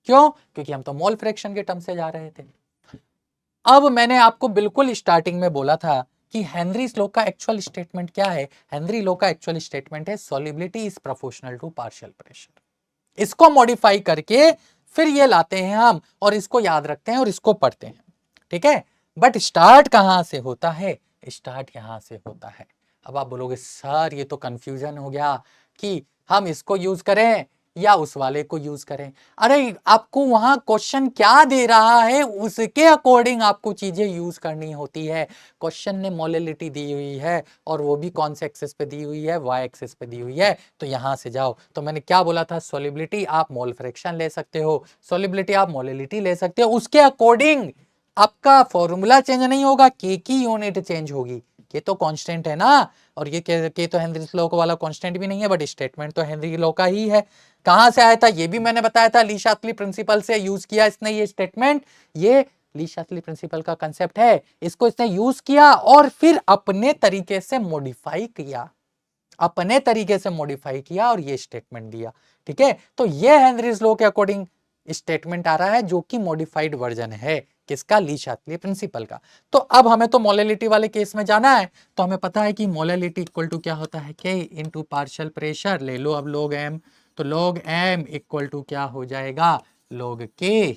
क्यों, क्योंकि हम तो मोल फ्रैक्शन के टर्म से जा रहे थे। अब मैंने आपको बिल्कुल स्टार्टिंग में बोला था कि हेनरीज लॉ का एक्चुअल स्टेटमेंट क्या है। हेनरी लॉ का एक्चुअल स्टेटमेंट है solubility is proportional to partial pressure. इसको मॉडिफाई करके फिर ये लाते हैं हम और इसको याद रखते हैं और इसको पढ़ते हैं। ठीक है, बट स्टार्ट कहां से होता है, स्टार्ट यहां से होता है। अब आप बोलोगे सर ये तो कंफ्यूजन हो गया कि हम इसको यूज करें या उस वाले को यूज करें। अरे आपको वहां क्वेश्चन क्या दे रहा है उसके अकॉर्डिंग आपको चीजें यूज करनी होती है। क्वेश्चन ने मोलैलिटी दी हुई है और वो भी कौन से एक्सेस पे दी हुई है, वाई एक्सेस पे दी हुई है, तो यहां से जाओ। तो मैंने क्या बोला था, सॉल्युबिलिटी आप मोल फ्रैक्शन ले सकते हो, सॉल्युबिलिटी आप मोलैलिटी ले सकते हो, उसके अकॉर्डिंग आपका फॉर्मूला चेंज नहीं होगा, के की यूनिट चेंज होगी। के तो कांस्टेंट है ना, और ये के तो हेनरी लॉ वाला कांस्टेंट भी नहीं है, बट स्टेटमेंट तो हेनरी लॉ का ही है। कहां से आया था ये भी मैंने बताया था, ली शास्त्री प्रिंसिपल से यूज किया इसने ये स्टेटमेंट। ये ली शास्त्री प्रिंसिपल का कंसेप्ट है, इसको इसने यूज किया और फिर अपने तरीके से मॉडिफाई किया, अपने तरीके से मॉडिफाई किया और ये स्टेटमेंट दिया। ठीक है, तो ये हेनरीज लॉ के अकॉर्डिंग स्टेटमेंट आ रहा है जो कि मॉडिफाइड वर्जन है किसका, ली शास्त्री प्रिंसिपल का। तो अब हमें तो मोलैलिटी वाले केस में जाना है, तो हमें पता है कि मोलैलिटी इक्वल टू क्या होता है, के इनटू पार्शियल प्रेशर ले लो अब log m, तो log m इक्वल टू क्या हो जाएगा, log k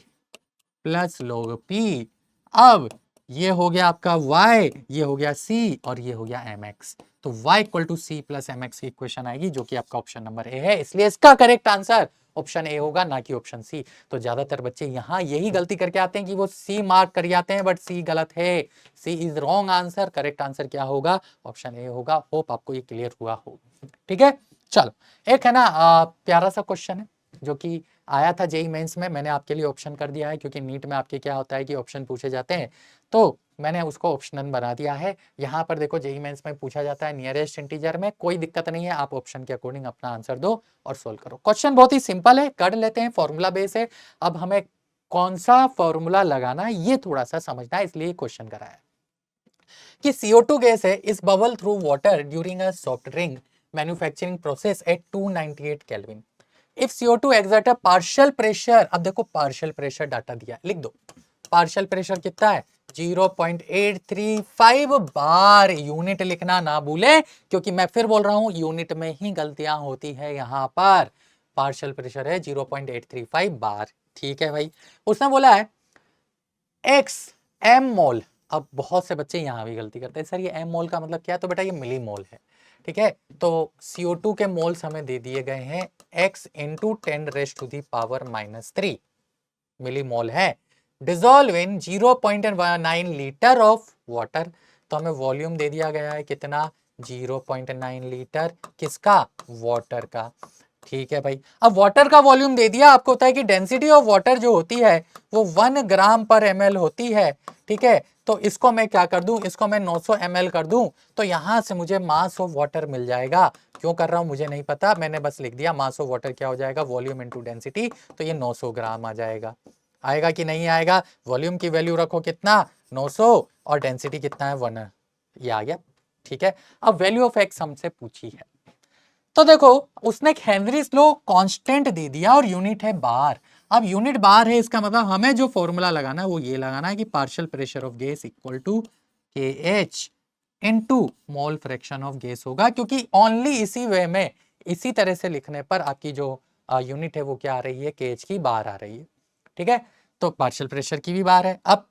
plus log p। अब ये हो गया आपका y, ये हो गया c और ये हो गया mx। तो y equal to c plus mx की इक्वेशन आएगी जो कि आपका ऑप्शन नंबर ए है, इसलिए इसका करेक्ट आंसर ऑप्शन ए होगा ना कि ऑप्शन सी। तो ज्यादातर बच्चे यहां यही गलती करके आते हैं कि वो सी मार्क कर जाते हैं, बट सी गलत है, C is wrong answer. Correct answer क्या होगा, ऑप्शन ए होगा। होप आपको ये क्लियर हुआ हो। ठीक है, चलो एक है ना प्यारा सा क्वेश्चन है जो कि आया था जेई मेंस में, मैंने आपके लिए ऑप्शन कर दिया है क्योंकि नीट में आपके क्या होता है कि ऑप्शन पूछे जाते हैं, तो मैंने उसको ऑप्शनल बना दिया है। यहाँ पर देखो जेई मेंस में पूछा जाता है नियरेस्ट इंटीजर में, कोई दिक्कत नहीं है, आप ऑप्शन के अकॉर्डिंग अपना आंसर दो और सोल्व करो। क्वेश्चन बहुत ही सिंपल है, कर लेते हैं, फॉर्मूला बेस है। अब हमें कौन सा फॉर्मूला लगाना है ये थोड़ा सा समझना है, इसलिए क्वेश्चन कराया कि CO2 गैस है इस bubble through water during a soft drink manufacturing process at 298 kelvin. If CO2 exert a partial pressure, अब देखो पार्शियल प्रेशर डाटा दिया, लिख दो पार्शियल प्रेशर कितना है 0.835 बार। यूनिट लिखना ना भूले क्योंकि मैं फिर बोल रहा हूं यूनिट में ही गलतियां होती है। यहां पर पार्शियल प्रेशर है 0.835 बार। ठीक है भाई, उसने बोला है एक्स एम मोल। अब बहुत से बच्चे यहां भी गलती करते हैं, सर ये एम मोल का मतलब क्या है, तो बेटा ये मिली मोल है। ठीक है, तो CO2 के मोल्स हमें दे दिए गए हैं x इंटू 10⁻³ मिली मोल है, dissolve in 0.9 litre of water. तो हमें वॉल्यूम दे दिया गया है कितना, 0.9 लीटर, किसका, वाटर का। ठीक है भाई, अब वाटर का वॉल्यूम दे दिया, आपको होता है कि डेंसिटी ऑफ वाटर जो होती है वो 1 ग्राम पर ml होती है। ठीक है, तो इसको मैं क्या कर दूं, इसको मैं 900 ml कर दूं, तो यहां से मुझे मास ऑफ वाटर मिल जाएगा। क्यों कर रहा हूं मुझे नहीं पता, मैंने बस लिख दिया मास ऑफ वाटर क्या हो जाएगा, वॉल्यूम इनटू डेंसिटी, तो ये 900 ग्राम आ जाएगा। आएगा कि नहीं आएगा, वॉल्यूम की वैल्यू रखो कितना 900 और डेंसिटी कितना है 1, ये आ गया। ठीक है, अब वैल्यू ऑफ एक्स हमसे पूछी है, तो देखो उसने हेनरीज लॉ कांस्टेंट दे दिया और यूनिट है बार। अब यूनिट बार है, इसका मतलब हमें जो फॉर्मूला लगाना है वो ये लगाना है कि partial pressure of gas equal to KH into mole fraction of gas होगा, क्योंकि ओनली इसी वे में, इसी तरह से लिखने पर आपकी जो यूनिट है वो क्या आ रही है, KH की बार आ रही है। ठीक है, तो पार्शियल प्रेशर की भी बार है। अब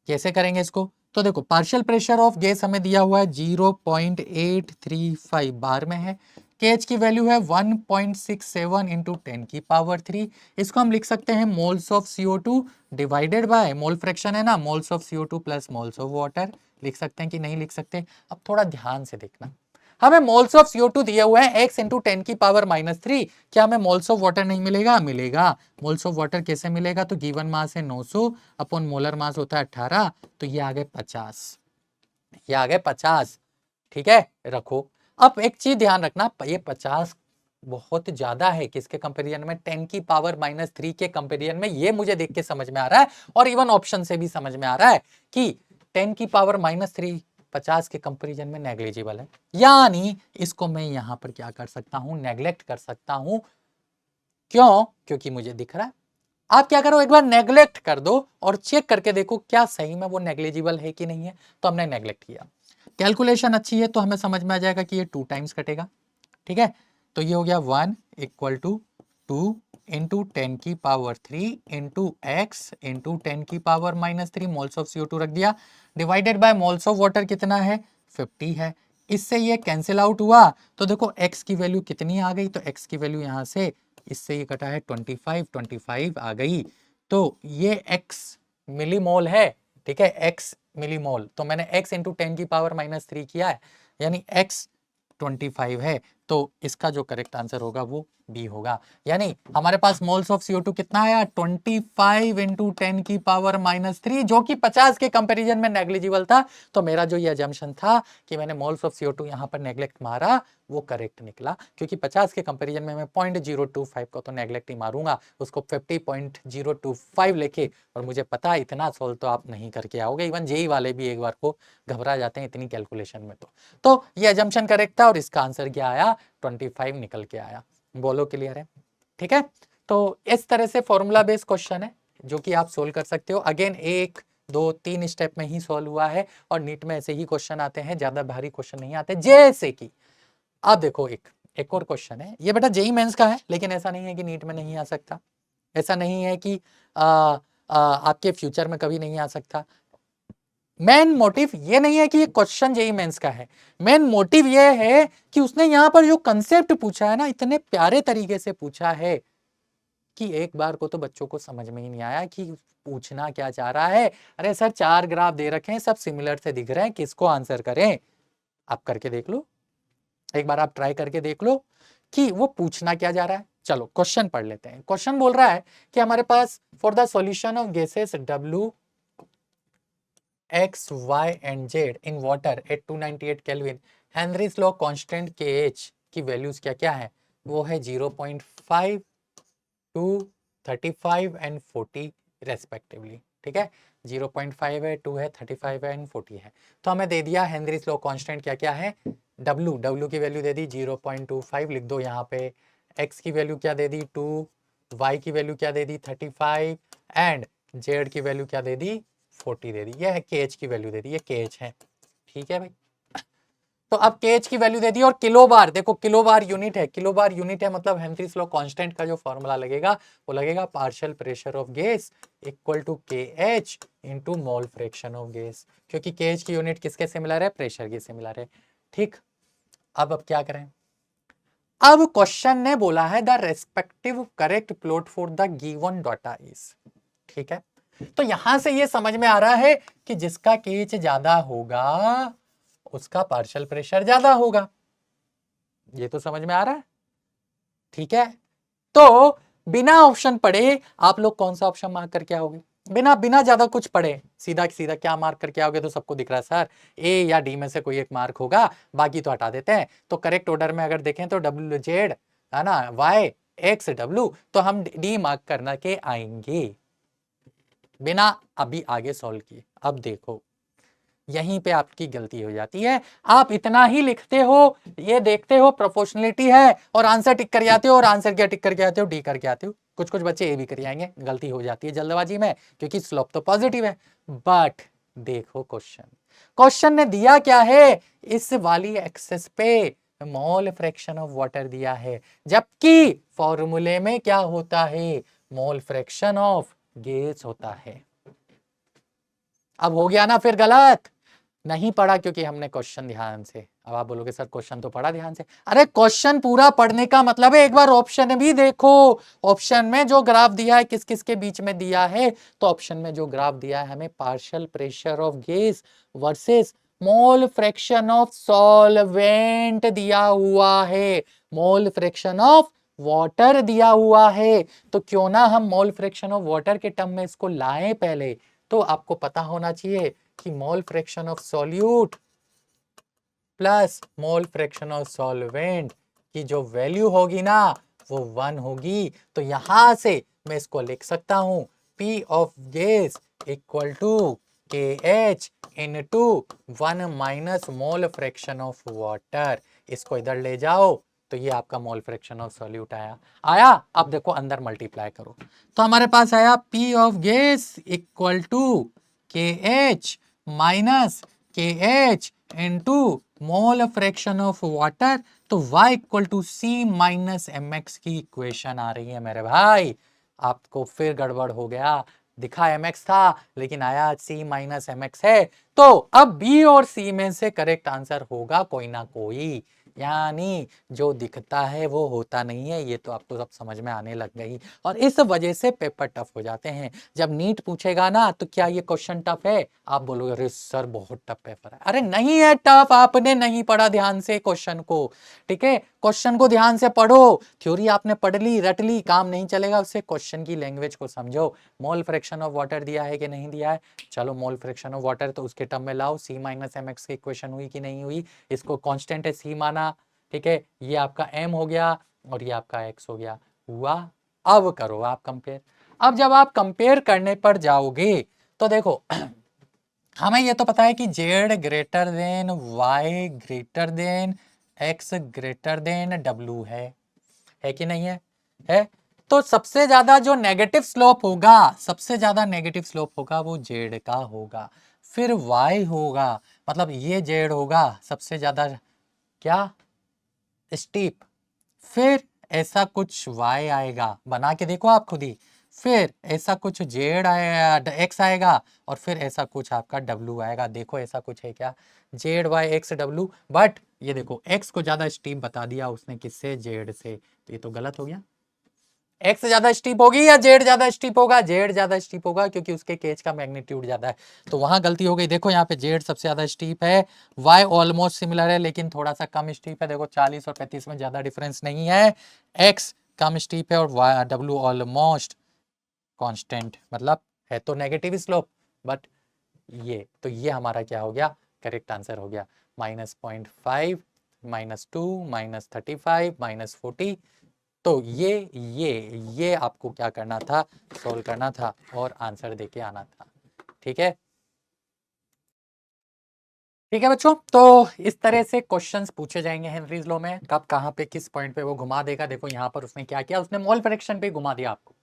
कैसे करेंगे इसको, तो देखो पार्शियल प्रेशर ऑफ गैस हमें दिया हुआ है 0.835 बार में है, KH की वैल्यू है 1.67 इंटू 10⁻³ इसको हम लिख सकते हैं moles of CO2 divided by, mole fraction है ना, moles of CO2 plus moles of water. लिख सकते हैं कि नहीं लिख सकते, अब थोड़ा ध्यान से देखना, हमें मोल्स ऑफ CO2 दिए हुए हैं x इंटू 10⁻³ क्या हमें मोल्स ऑफ वाटर नहीं मिलेगा, मिलेगा। मोल्स ऑफ वाटर कैसे मिलेगा, तो गिवन मास है 900 अपॉन मोलर मास होता है 18, तो ये आ गए 50, ये आ गए 50। ठीक है, रखो। अब एक चीज ध्यान रखना, ये 50 बहुत ज्यादा है किसके कंपेरिजन में, 10⁻³ के कंपेरिजन में। ये मुझे देख के समझ में आ रहा है और इवन ऑप्शन से भी समझ में आ रहा है कि 10⁻³ 50 के कंपैरिजन में नेग्लिजिबल है, यानी इसको मैं यहां पर क्या कर सकता हूं, नेग्लेक्ट कर सकता हूं। क्यों? क्योंकि मुझे दिख रहा है। आप क्या करो, एक बार नेग्लेक्ट कर दो और चेक करके देखो क्या सही में वो नेग्लिजिबल है कि नहीं है। तो हमने नेग्लेक्ट किया, कैलकुलेशन अच्छी है तो हमें समझ में आ जाएगा कि ये 2 टाइम्स कटेगा। ठीक है, तो ये हो गया 1 इक्वल टू 2 इंटू 10 की पावर 3 इंटू एक्स इंटू 10 की पावर -3 मोल्स ऑफ CO2 रख दिया, divided by moles of water कितना है, 50 है। इससे ये कैंसिल आउट हुआ तो देखो x की वैल्यू कितनी आ गई, तो x की वैल्यू यहाँ से इससे ये कटा है 25 आ गई। तो ये x मिलीमोल है, ठीक है, x मिलीमोल। तो मैंने x इंटू 10 की पावर -3 किया है, यानी x 25 है। तो इसका जो करेक्ट आंसर होगा वो बी होगा। यानी हमारे पास मोल्स ऑफ CO2 कितना आया, 25 इंटू 10 की पावर -3, जो कि 50 के कंपैरिजन में नेग्लिजिबल था। तो मेरा जो ये अजम्पशन था कि मैंने मोल्स ऑफ CO2 यहाँ पर नेग्लेक्ट मारा, वो करेक्ट निकला, क्योंकि 50 के कंपैरिजन में मैं 0.025 को तो नेग्लेक्ट ही मारूंगा, उसको 50.025 लेके। और मुझे पता इतना सोल्व तो आप नहीं करके आओगे, इवन जेई वाले भी एक बार को घबरा जाते हैं इतनी कैलकुलेशन में। तो ये अजम्पशन करेक्ट था और इसका आंसर क्या आया, 25 निकल के आया। बोलो क्लियर है? ठीक है, तो इस तरह से फॉर्मूला बेस्ड क्वेश्चन है जो कि आप सोल्व कर सकते हो। अगेन 1 2 3 स्टेप में ही सोल्व हुआ है और नीट में ऐसे ही क्वेश्चन आते हैं, ज्यादा भारी क्वेश्चन नहीं आते। जैसे कि आप देखो एक और क्वेश्चन है, ये बेटा जेई मेंस का है, लेकिन ऐसा नहीं है कि नीट में नहीं आ सकता, ऐसा नहीं है कि आपके फ्यूचर में कभी नहीं आ सकता। मेन मोटिव ये नहीं है कि ये क्वेश्चन जेई मेंस का है, मेन मोटिव ये है कि उसने यहां पर जो कंसेप्ट पूछा है ना, इतने प्यारे तरीके से पूछा है कि एक बार को तो बच्चों को समझ में ही नहीं आया कि पूछना क्या चाह रहा है। अरे सर 4 ग्राफ दे रखे हैं, सब सिमिलर से दिख रहे हैं, किसको आंसर करें? आप करके देख लो, एक बार आप ट्राई करके देख लो कि वो पूछना क्या जा रहा है। चलो क्वेश्चन पढ़ लेते हैं। क्वेश्चन बोल रहा है कि हमारे पास for the solution of gases W X, Y and Z in water at 298 Kelvin, Henry's law constant KH की वैल्यूज क्या क्या है, वो है 0.5 2 35 एंड 40 रेस्पेक्टिवली। ठीक है, 0.5 है, 2 है, 35 है एंड 40 है। तो हमें दे दिया हेनरीज लॉ कांस्टेंट क्या क्या है, W की वैल्यू दे दी 0.25 लिख दो यहाँ पे, X की वैल्यू क्या दे दी 2, Y की वैल्यू क्या दे दी 35 एंड Z की वैल्यू क्या दे दी 40 दे दी। ये है KH की वैल्यू दे दी, ये KH है। ठीक है भाई, तो अब KH की वैल्यू दे दी और किलो बार, देखो किलो बार यूनिट है, किलो बार यूनिट है, मतलब हेनरीज लॉ कांस्टेंट का जो फॉर्मूला लगेगा वो लगेगा partial pressure of gas equal to KH into mole fraction of gas, क्योंकि KH की यूनिट किसके सिमिलर है, प्रेशर की सिमिलर है। ठीक, अब क्या करें, अब क्वेश्चन ने बोला है the respective correct plot for the given data is. ठीक है, तो यहां से ये समझ में आ रहा है कि जिसका KH ज्यादा होगा उसका पार्शियल प्रेशर ज्यादा होगा, ये तो समझ में आ रहा है। ठीक है, तो बिना ऑप्शन पढ़े आप लोग कौन सा ऑप्शन मार्क करके आओगे, बिना ज्यादा कुछ पढ़े सीधा सीधा क्या मार्क करके आओगे, तो सबको दिख रहा है सर ए या डी में से कोई एक मार्क होगा, बाकी तो हटा देते हैं। तो करेक्ट ऑर्डर में अगर देखें तो WZ है ना, Y X W, तो हम डी मार्क करना के आएंगे बिना अभी आगे सॉल्व किए। अब देखो यहीं पे आपकी गलती हो जाती है, आप इतना ही लिखते हो, ये देखते हो प्रोपोर्शनलिटी है और आंसर टिक कर जाते हो, और आंसर क्या टिक करके आते हो, डी करके आते हो। कुछ कुछ बच्चे ए भी कर आएंगे, गलती हो जाती है जल्दबाजी में क्योंकि स्लोप तो पॉजिटिव है। बट देखो क्वेश्चन ने दिया क्या है, इस वाली एक्सेस पे मोल फ्रैक्शन ऑफ वाटर दिया है, जबकि फॉर्मूले में क्या होता है, मोल फ्रैक्शन ऑफ गैस होता है। अब हो गया ना फिर गलत, नहीं पढ़ा क्योंकि हमने क्वेश्चन ध्यान से। अब आप बोलोगे सर क्वेश्चन तो पढ़ा ध्यान से, अरे क्वेश्चन पूरा पढ़ने का मतलब है एक बार ऑप्शन भी देखो, ऑप्शन में जो ग्राफ दिया है किस किस के बीच में दिया है, तो ऑप्शन में जो ग्राफ दिया है हमें partial pressure of gas versus mole fraction of solvent दिया हुआ है, मोल फ्रैक्शन ऑफ वाटर दिया हुआ है। तो क्यों ना हम मोल फ्रैक्शन ऑफ वाटर के टर्म में इसको लाएं पहले। तो आपको पता होना चाहिए कि मोल fraction of solute plus mole fraction of solvent की जो वैल्यू होगी ना वो 1 होगी। तो यहां से मैं इसको लिख सकता हूं P of gas equal to KH into 1 minus mole fraction of water. इसको इधर ले जाओ तो ये आपका मोल फ्रैक्शन ऑफ सॉल्यूट आया। अब देखो अंदर मल्टीप्लाई करो तो हमारे पास आया P of gas equal to KH minus KH into mole fraction of water. तो Y equal to C minus MX की इक्वेशन आ रही है मेरे भाई। आपको फिर गड़बड़ हो गया, दिखा MX था लेकिन आया C माइनस MX है। तो अब B और C में से करेक्ट आंसर होगा कोई ना कोई, यानी जो दिखता है वो होता नहीं है। ये तो आपको सब समझ में आने लग गई और इस वजह से पेपर टफ हो जाते हैं। जब नीट पूछेगा ना तो क्या ये क्वेश्चन टफ है, आप बोलोगे अरे सर बहुत टफ पेपर है। अरे नहीं है टफ, आपने नहीं पढ़ा ध्यान से क्वेश्चन को। ठीक है, क्वेश्चन को ध्यान से पढ़ो। थ्योरी आपने पढ़ ली, रट ली, काम नहीं चलेगा उससे। क्वेश्चन की लैंग्वेज को समझो। मोल फ्रैक्शन ऑफ वाटर दिया है कि नहीं दिया है, चलो मोल फ्रैक्शन ऑफ वाटर तो उसके टर्म में लाओ। C माइनस MX की इक्वेशन हुई कि नहीं हुई, इसको कांस्टेंट है C माना। ठीक है, ये आपका M हो गया और ये आपका X हो गया, हुआ। अब करो आप कंपेयर। अब जब आप कंपेयर करने पर जाओगे तो देखो हमें ये तो पता है कि Z greater than Y greater than X greater than W है कि नहीं है? तो सबसे ज्यादा जो नेगेटिव स्लोप होगा, सबसे ज्यादा नेगेटिव स्लोप होगा वो Z का होगा, फिर Y होगा, मतलब ये Z होगा सबसे ज्यादा क्या स्टीप, फिर ऐसा कुछ Y आएगा, बना के देखो आप खुद ही, फिर ऐसा कुछ Z आएगा, X आएगा और फिर ऐसा कुछ आपका W आएगा। देखो ऐसा कुछ है क्या, Z Y X W, but ये देखो X को ज्यादा स्टीप बता दिया उसने, किससे, Z से, तो ये तो गलत हो गया। X ज्यादा स्टीप होगी या Z ज्यादा स्टीप होगा, Z ज्यादा स्टीप होगा क्योंकि उसके केज का मैग्नीट्यूड ज्यादा है, तो वहां गलती हो गई। देखो यहाँ पे Z सबसे ज्यादा स्टीप है, Y ऑलमोस्ट सिमिलर है लेकिन थोड़ा सा कम स्टीप है। देखो 40 और 35 में ज्यादा डिफरेंस नहीं है, X कम स्टीप है और W ऑलमोस्ट कांस्टेंट, मतलब है तो नेगेटिव स्लोप बट ये, तो ये हमारा क्या हो गया, करेक्ट आंसर हो गया। -0.5 -2 -35 -40। तो ये आपको क्या करना था, सॉल्व करना था और आंसर देके आना था। ठीक है, ठीक है बच्चों, तो इस तरह से क्वेश्चंस पूछे जाएंगे हेनरीज लॉ में, कब कहाँ पे किस पॉइंट पे वो घुमा देगा। देखो यहाँ पर उसने क्या किया, उसने मोल फ्रैक्शन पे घुमा दिया आपको।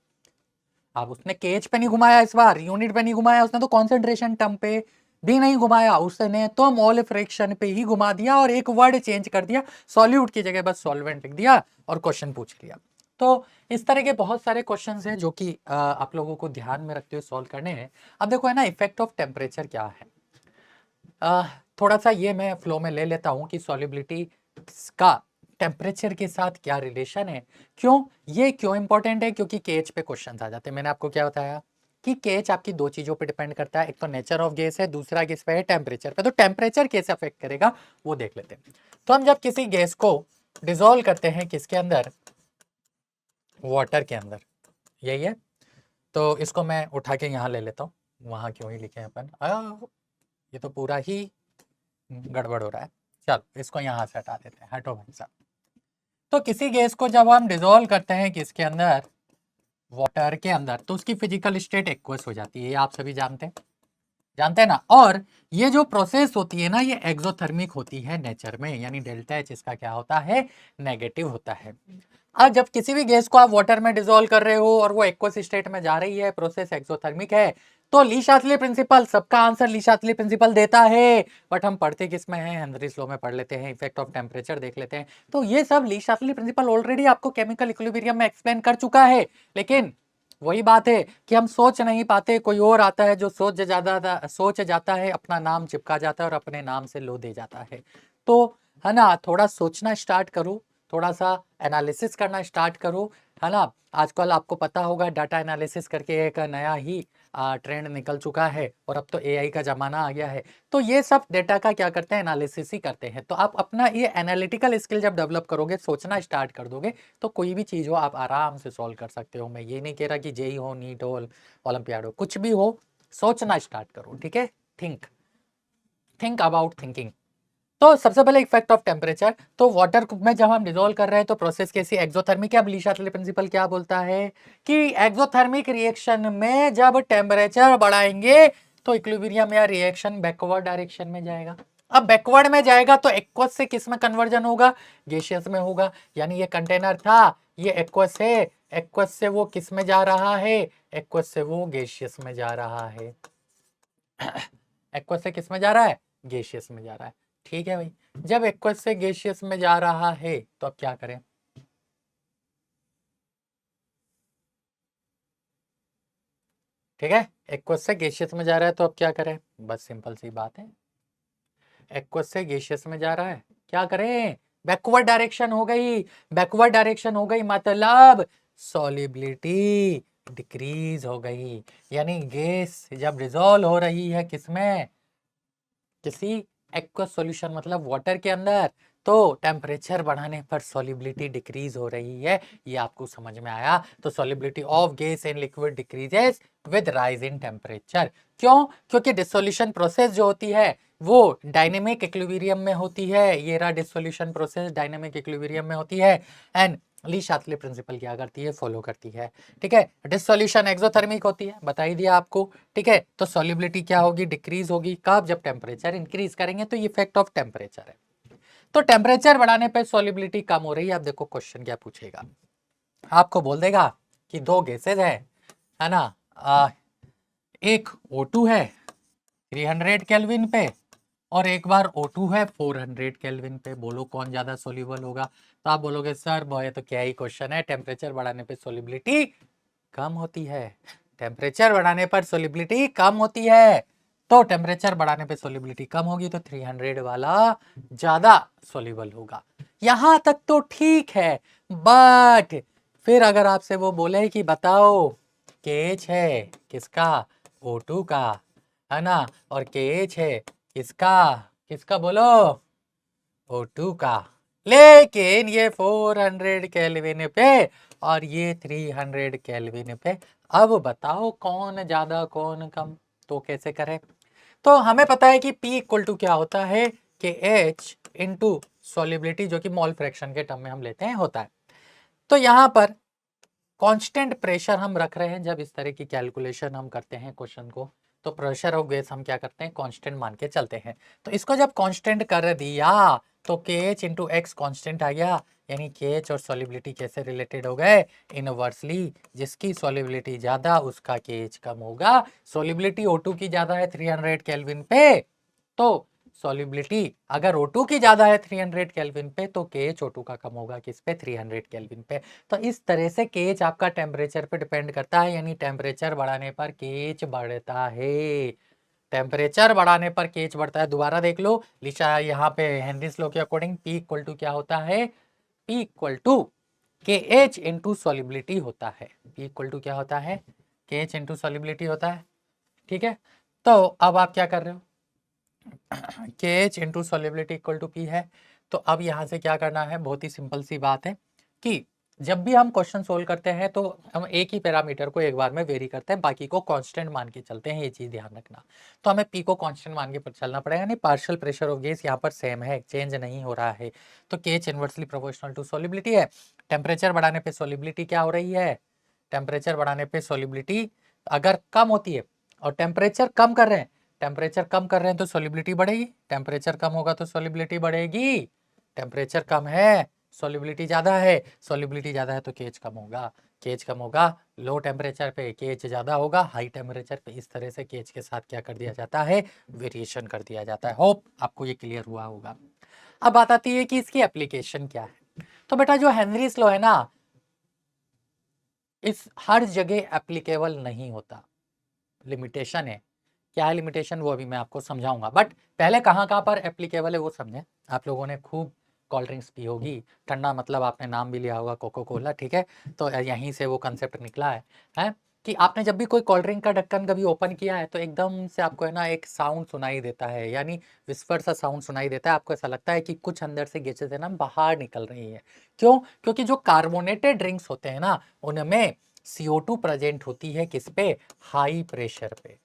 अब उसने केज पे नहीं घुमाया, इस बार यूनिट पे नहीं घुमाया, उसने तो कॉन्सेंट्रेशन टर्म पे भी नहीं घुमाया, उसने तो मोल फ्रैक्शन पे ही घुमा दिया और एक वर्ड चेंज कर दिया, सॉल्यूट की जगह बस सॉल्वेंट लिख दिया और क्वेश्चन पूछ लिया। तो इस तरह के बहुत सारे क्वेश्चंस हैं जो कि आप लोगों को ध्यान में रखते हुए सॉल्व करने हैं। अब देखो है ना, इफेक्ट ऑफ टेम्परेचर क्या है, थोड़ा सा ये मैं फ्लो में ले लेता हूँ कि सॉल्युबिलिटी का टेम्परेचर के साथ क्या रिलेशन है। ये क्यों इंपॉर्टेंट है, क्योंकि केएच पे क्वेश्चन आ जाते हैं। मैंने आपको क्या बताया कि केएच आपकी दो चीजों पे डिपेंड करता है, एक तो नेचर ऑफ गैस है, दूसरा किस पे है, टेम्परेचर पे। तो टेम्परेचर कैसे अफेक्ट करेगा वो देख लेते हैं। तो हम जब किसी गैस को डिसॉल्व करते हैं किसके अंदर, वाटर के अंदर, यही है। तो इसको मैं उठा के यहाँ ले लेता हूँ, वहां क्यों ही लिखे अपन, ये तो पूरा ही गड़बड़ हो रहा है। चलो इसको यहाँ से हटा देते हैं, हटो भाई साहब। तो किसी गैस को जब हम डिसॉल्व करते हैं किसके अंदर, वाटर के अंदर, तो उसकी फिजिकल स्टेट एक्वस हो जाती है, ये आप सभी जानते हैं ना। और ये जो प्रोसेस होती है ना, ये एक्सोथर्मिक होती है नेचर में, यानी डेल्टा एच इसका क्या होता है, नेगेटिव होता है। अब जब किसी भी गैस को आप वाटर में डिसॉल्व कर रहे हो और वो एक्वस स्टेट में जा रही है, प्रोसेस एक्सोथर्मिक है, तो ली शास्त्री प्रिंसिपल, सबका आंसर ली शास्त्री प्रिंसिपल देता है। बट हम पढ़ते किस में है, हेनरीज लॉ में पढ़ लेते हैं, इफेक्ट ऑफ टेम्परेचर देख लेते हैं। तो ये सब ली शास्त्री प्रिंसिपल ऑलरेडी आपको केमिकल इक्विलिब्रियम में एक्सप्लेन कर चुका है, लेकिन वही बात है कि हम सोच नहीं पाते, कोई और आता है जो सोच जाता है, अपना नाम चिपका जाता है और अपने नाम से लो दे जाता है। तो है ना, थोड़ा सोचना स्टार्ट करो, थोड़ा सा एनालिसिस करना स्टार्ट करो, है ना। आजकल आपको पता होगा डाटा एनालिसिस करके एक नया ही ट्रेंड निकल चुका है और अब तो एआई का ज़माना आ गया है। तो ये सब डेटा का क्या करते हैं, एनालिसिस ही करते हैं। तो आप अपना ये एनालिटिकल स्किल जब डेवलप करोगे, सोचना स्टार्ट कर दोगे, तो कोई भी चीज़ हो आप आराम से सॉल्व कर सकते हो। मैं ये नहीं कह रहा कि जेई हो, नीट हो, ओलंपियाड हो, कुछ भी हो, सोचना स्टार्ट करो। ठीक है, थिंक अबाउट थिंकिंग। तो सबसे पहले इफेक्ट ऑफ टेम्परेचर, तो वाटर में जब हम डिसॉल्व कर रहे हैं तो प्रोसेस कैसी, एक्सोथर्मिक। अब ली शास्त्री प्रिंसिपल क्या बोलता है कि एक्सोथर्मिक रिएक्शन में जब टेम्परेचर बढ़ाएंगे तो इक्विलिब्रियम या रिएक्शन बैकवर्ड डायरेक्शन में जाएगा। अब बैकवर्ड में जाएगा तो एक्वस से किस में कन्वर्जन होगा, गैसियस में होगा। यानी ये कंटेनर था, ये एक्वस है, एक्वस से वो किस में जा रहा है, एक्वस से वो गैसियस में जा रहा है। एक्वस से किस में जा रहा है, गैसियस में जा रहा है। ठीक है भाई, जब एक्वस से गैसियस में जा रहा है तो अब क्या करें, ठीक है, एक्वस से गैसियस में जा रहा है तो अब क्या करें, बस सिंपल सी बात है, एक्वस से गैसियस में जा रहा है, क्या करें, बैकवर्ड डायरेक्शन हो गई, बैकवर्ड डायरेक्शन हो गई मतलब सॉल्युबिलिटी डिक्रीज हो गई। यानी गैस जब डिसॉल्व हो रही है किसमें, किसी एक्वस सॉल्यूशन मतलब वाटर के अंदर, तो टेम्परेचर बढ़ाने पर सॉल्युबिलिटी डिक्रीज हो रही है। ये आपको समझ में आया। तो solubility of gas in liquid decreases with rise in temperature. क्यों, क्योंकि डिसोल्यूशन प्रोसेस जो होती है वो डायनेमिक इक्विलिब्रियम में होती है। ये रहा डिसोल्यूशन प्रोसेस डायनेमिक इक्विलिब्रियम में होती है एंड ली शातले प्रिंसिपल क्या करती है, फॉलो करती है। ठीक है, डिसोल्यूशन एक्सोथर्मिक होती है, बता ही दिया आपको। ठीक है, तो सॉल्युबिलिटी क्या होगी, डिक्रीज होगी। कब, जब टेम्परेचर इंक्रीज करेंगे। तो ये इफेक्ट ऑफ टेम्परेचर है। तो टेम्परेचर बढ़ाने पे सॉल्युबिलिटी कम हो रही है। अब देखो क्वेश्चन क्या पूछेगा, आपको बोल देगा कि दो गैसेज है ना, एक O2 है 300 केल्विन पे और एक बार O2 है 400 केल्विन पे। बोलो कौन ज्यादा सोल्यूबल होगा। तो आप बोलोगे सर बॉय तो क्या ही क्वेश्चन है, टेम्परेचर बढ़ाने पे सोल्युबिलिटी कम होती है, टेम्परेचर बढ़ाने पर सोल्युबिलिटी कम होती है। तो टेम्परेचर बढ़ाने पे सोल्युबिलिटी कम होगी तो 300 वाला ज्यादा सोल्यूबल होगा। यहां तक तो ठीक है, बट फिर अगर आपसे वो बोले कि बताओ KH है किसका, O2 का, है ना, और KH है किसका, किसका बोलो, O2 का। लेकिन ये 400 केल्विन पे और ये 300 केल्विन पे। अब बताओ कौन ज्यादा कौन कम, तो कैसे करें। तो हमें पता है कि P इक्वल टू क्या होता है, कि H इंटू सॉल्युबिलिटी, जो कि मोल फ्रैक्शन के टर्म में हम लेते हैं, होता है। तो यहाँ पर कांस्टेंट प्रेशर हम रख रहे हैं। जब इस तरह की कैलकुलेशन हम करते हैं क्वेश्चन को, तो प्रेशर ऑफ गैस हम क्या करते हैं, कांस्टेंट मान के चलते हैं। तो इसको जब कांस्टेंट कर दिया तो KH इंटू एक्स कॉन्स्टेंट आ गया। यानी KH और सॉल्युबिलिटी कैसे रिलेटेड हो गए, इनवर्सली। जिसकी सॉल्युबिलिटी ज्यादा उसका KH कम होगा। सॉल्युबिलिटी O2 की ज्यादा है 300 केल्विन पे, तो सॉल्युबिलिटी अगर O2 की ज्यादा है 300 केल्विन पे तो KH O2 का कम होगा किस पे, 300 केल्विन पे। तो इस तरह से KH आपका टेम्परेचर पे डिपेंड करता है। यानी टेम्परेचर बढ़ाने पर KH बढ़ता है, टेम्परेचर बढ़ाने पर KH बढ़ता है। दोबारा देख लो, लिखा है यहाँ पे हेनरीज लॉ के अकॉर्डिंग P इक्वल टू क्या होता है, P equal to KH into solubility होता है। P इक्वल टू क्या होता है, KH इंटू सॉल्युबिलिटी होता है। ठीक है, तो अब आप क्या कर रहे हो, KH into solubility equal to P है। तो अब यहाँ से क्या करना है, बहुत ही सिंपल सी बात है कि जब भी हम क्वेश्चन सोल्व करते हैं तो हम एक ही पैरामीटर को एक बार में वेरी करते हैं, बाकी को कांस्टेंट मान के चलते हैं। ये चीज ध्यान रखना। तो हमें P को कांस्टेंट मान के चलना पड़ेगा। नहीं, पार्शियल प्रेशर ऑफ गैस यहाँ पर सेम है, चेंज नहीं हो रहा है। तो KH inversely proportional to solubility है। टेम्परेचर बढ़ाने पे सॉल्युबिलिटी क्या हो रही है, टेम्परेचर बढ़ाने पे सॉल्युबिलिटी अगर कम होती है और टेम्परेचर कम कर रहे हैं, टेम्परेचर कम कर रहे हैं तो सॉल्युबिलिटी बढ़ेगी, टेम्परेचर कम होगा तो सॉल्युबिलिटी बढ़ेगी। टेम्परेचर कम है, सॉल्युबिलिटी ज्यादा है, सॉल्युबिलिटी ज्यादा है तो KH कम होगा, KH कम होगा। लो टेम्परेचर पे KH ज्यादा होगा, हाई टेम्परेचर पे इस तरह से KH के साथ क्या कर दिया जाता है, वेरिएशन कर दिया जाता है। होप आपको ये क्लियर हुआ होगा। अब बात आती है कि इसकी एप्लीकेशन क्या है। तो बेटा जो हेनरीज लॉ है ना, इस हर जगह एप्लीकेबल नहीं होता, लिमिटेशन है। क्या है लिमिटेशन, वो अभी मैं आपको समझाऊंगा। बट पहले कहाँ कहाँ पर एप्लीकेबल है वो समझें। आप लोगों ने खूब कोल्ड ड्रिंक्स पी होगी, ठंडा मतलब आपने नाम भी लिया होगा कोको कोला, ठीक है। तो यहीं से वो कंसेप्ट निकला है कि आपने जब भी कोई कोल्ड ड्रिंक का ढक्कन कभी ओपन किया है तो एकदम से आपको है ना एक साउंड सुनाई देता है, यानी विस्पर सा साउंड सुनाई देता है। आपको ऐसा लगता है कि कुछ अंदर से गैसेस है ना बाहर निकल रही है। क्यों, क्योंकि जो कार्बोनेटेड ड्रिंक्स होते हैं ना उनमें CO2 प्रेजेंट होती है किस पे, हाई प्रेशर पे।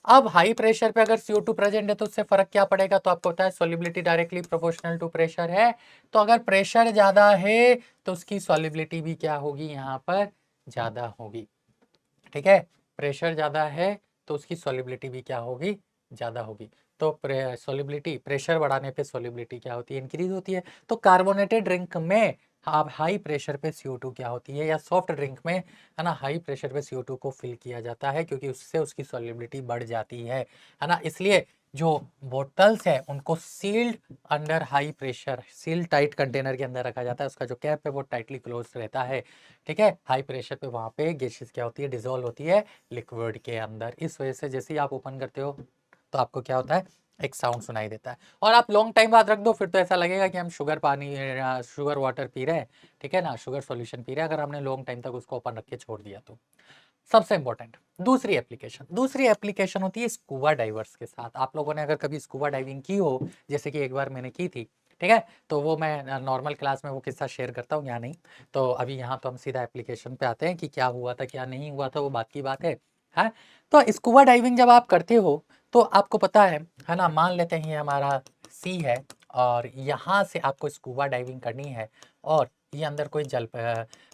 अब हाई प्रेशर पे अगर CO2 प्रेजेंट है तो उससे फर्क क्या पड़ेगा, तो आपको पता है solubility directly proportional to pressure है। तो अगर प्रेशर ज्यादा है तो उसकी सॉल्युबिलिटी भी क्या होगी, यहाँ पर ज्यादा होगी। ठीक है, प्रेशर ज्यादा है तो उसकी सॉल्युबिलिटी भी क्या होगी, ज़्यादा होगी। तो सॉल्युबिलिटी, प्रेशर बढ़ाने पे सॉल्युबिलिटी क्या होती है, इंक्रीज होती है। तो कार्बोनेटेड ड्रिंक में आप हाई प्रेशर पे CO2 क्या होती है, या सॉफ्ट ड्रिंक में है ना हाई प्रेशर पे CO2 को फिल किया जाता है, क्योंकि उससे उसकी सॉल्युबिलिटी बढ़ जाती है ना। इसलिए जो बोतल्स है उनको sealed under high pressure, seal tight container के अंदर रखा जाता है, उसका जो कैप है वो टाइटली क्लोज रहता है, ठीक है। हाई प्रेशर पे वहाँ पे गैसेस क्या होती है, डिजोल्व होती है लिक्विड के अंदर। इस वजह से जैसे ही आप ओपन करते हो तो आपको क्या होता है, एक साउंड सुनाई देता है। और आप लॉन्ग टाइम बाद रख दो फिर तो ऐसा लगेगा कि हम शुगर पानी या शुगर वाटर पी रहे हैं, ठीक है ना, शुगर सॉल्यूशन पी रहे हैं, अगर हमने लॉन्ग टाइम तक उसको ओपन रख के छोड़ दिया तो। सबसे इंपॉर्टेंट दूसरी एप्लीकेशन होती है स्कूबा डाइवर्स के साथ। आप लोगों ने अगर कभी स्कूबा डाइविंग की हो, जैसे कि एक बार मैंने की थी, ठीक है, तो वो मैं नॉर्मल क्लास में वो किस्सा शेयर करता हूँ, यहाँ नहीं। तो अभी यहाँ तो हम सीधा एप्लीकेशन पे आते हैं कि क्या हुआ था क्या नहीं हुआ था, वो बात की बात है। तो स्कूबा डाइविंग जब आप करते हो तो आपको पता है ना, मान लेते हैं ये हमारा सी है और यहाँ से आपको स्कूबा डाइविंग करनी है, और ये अंदर कोई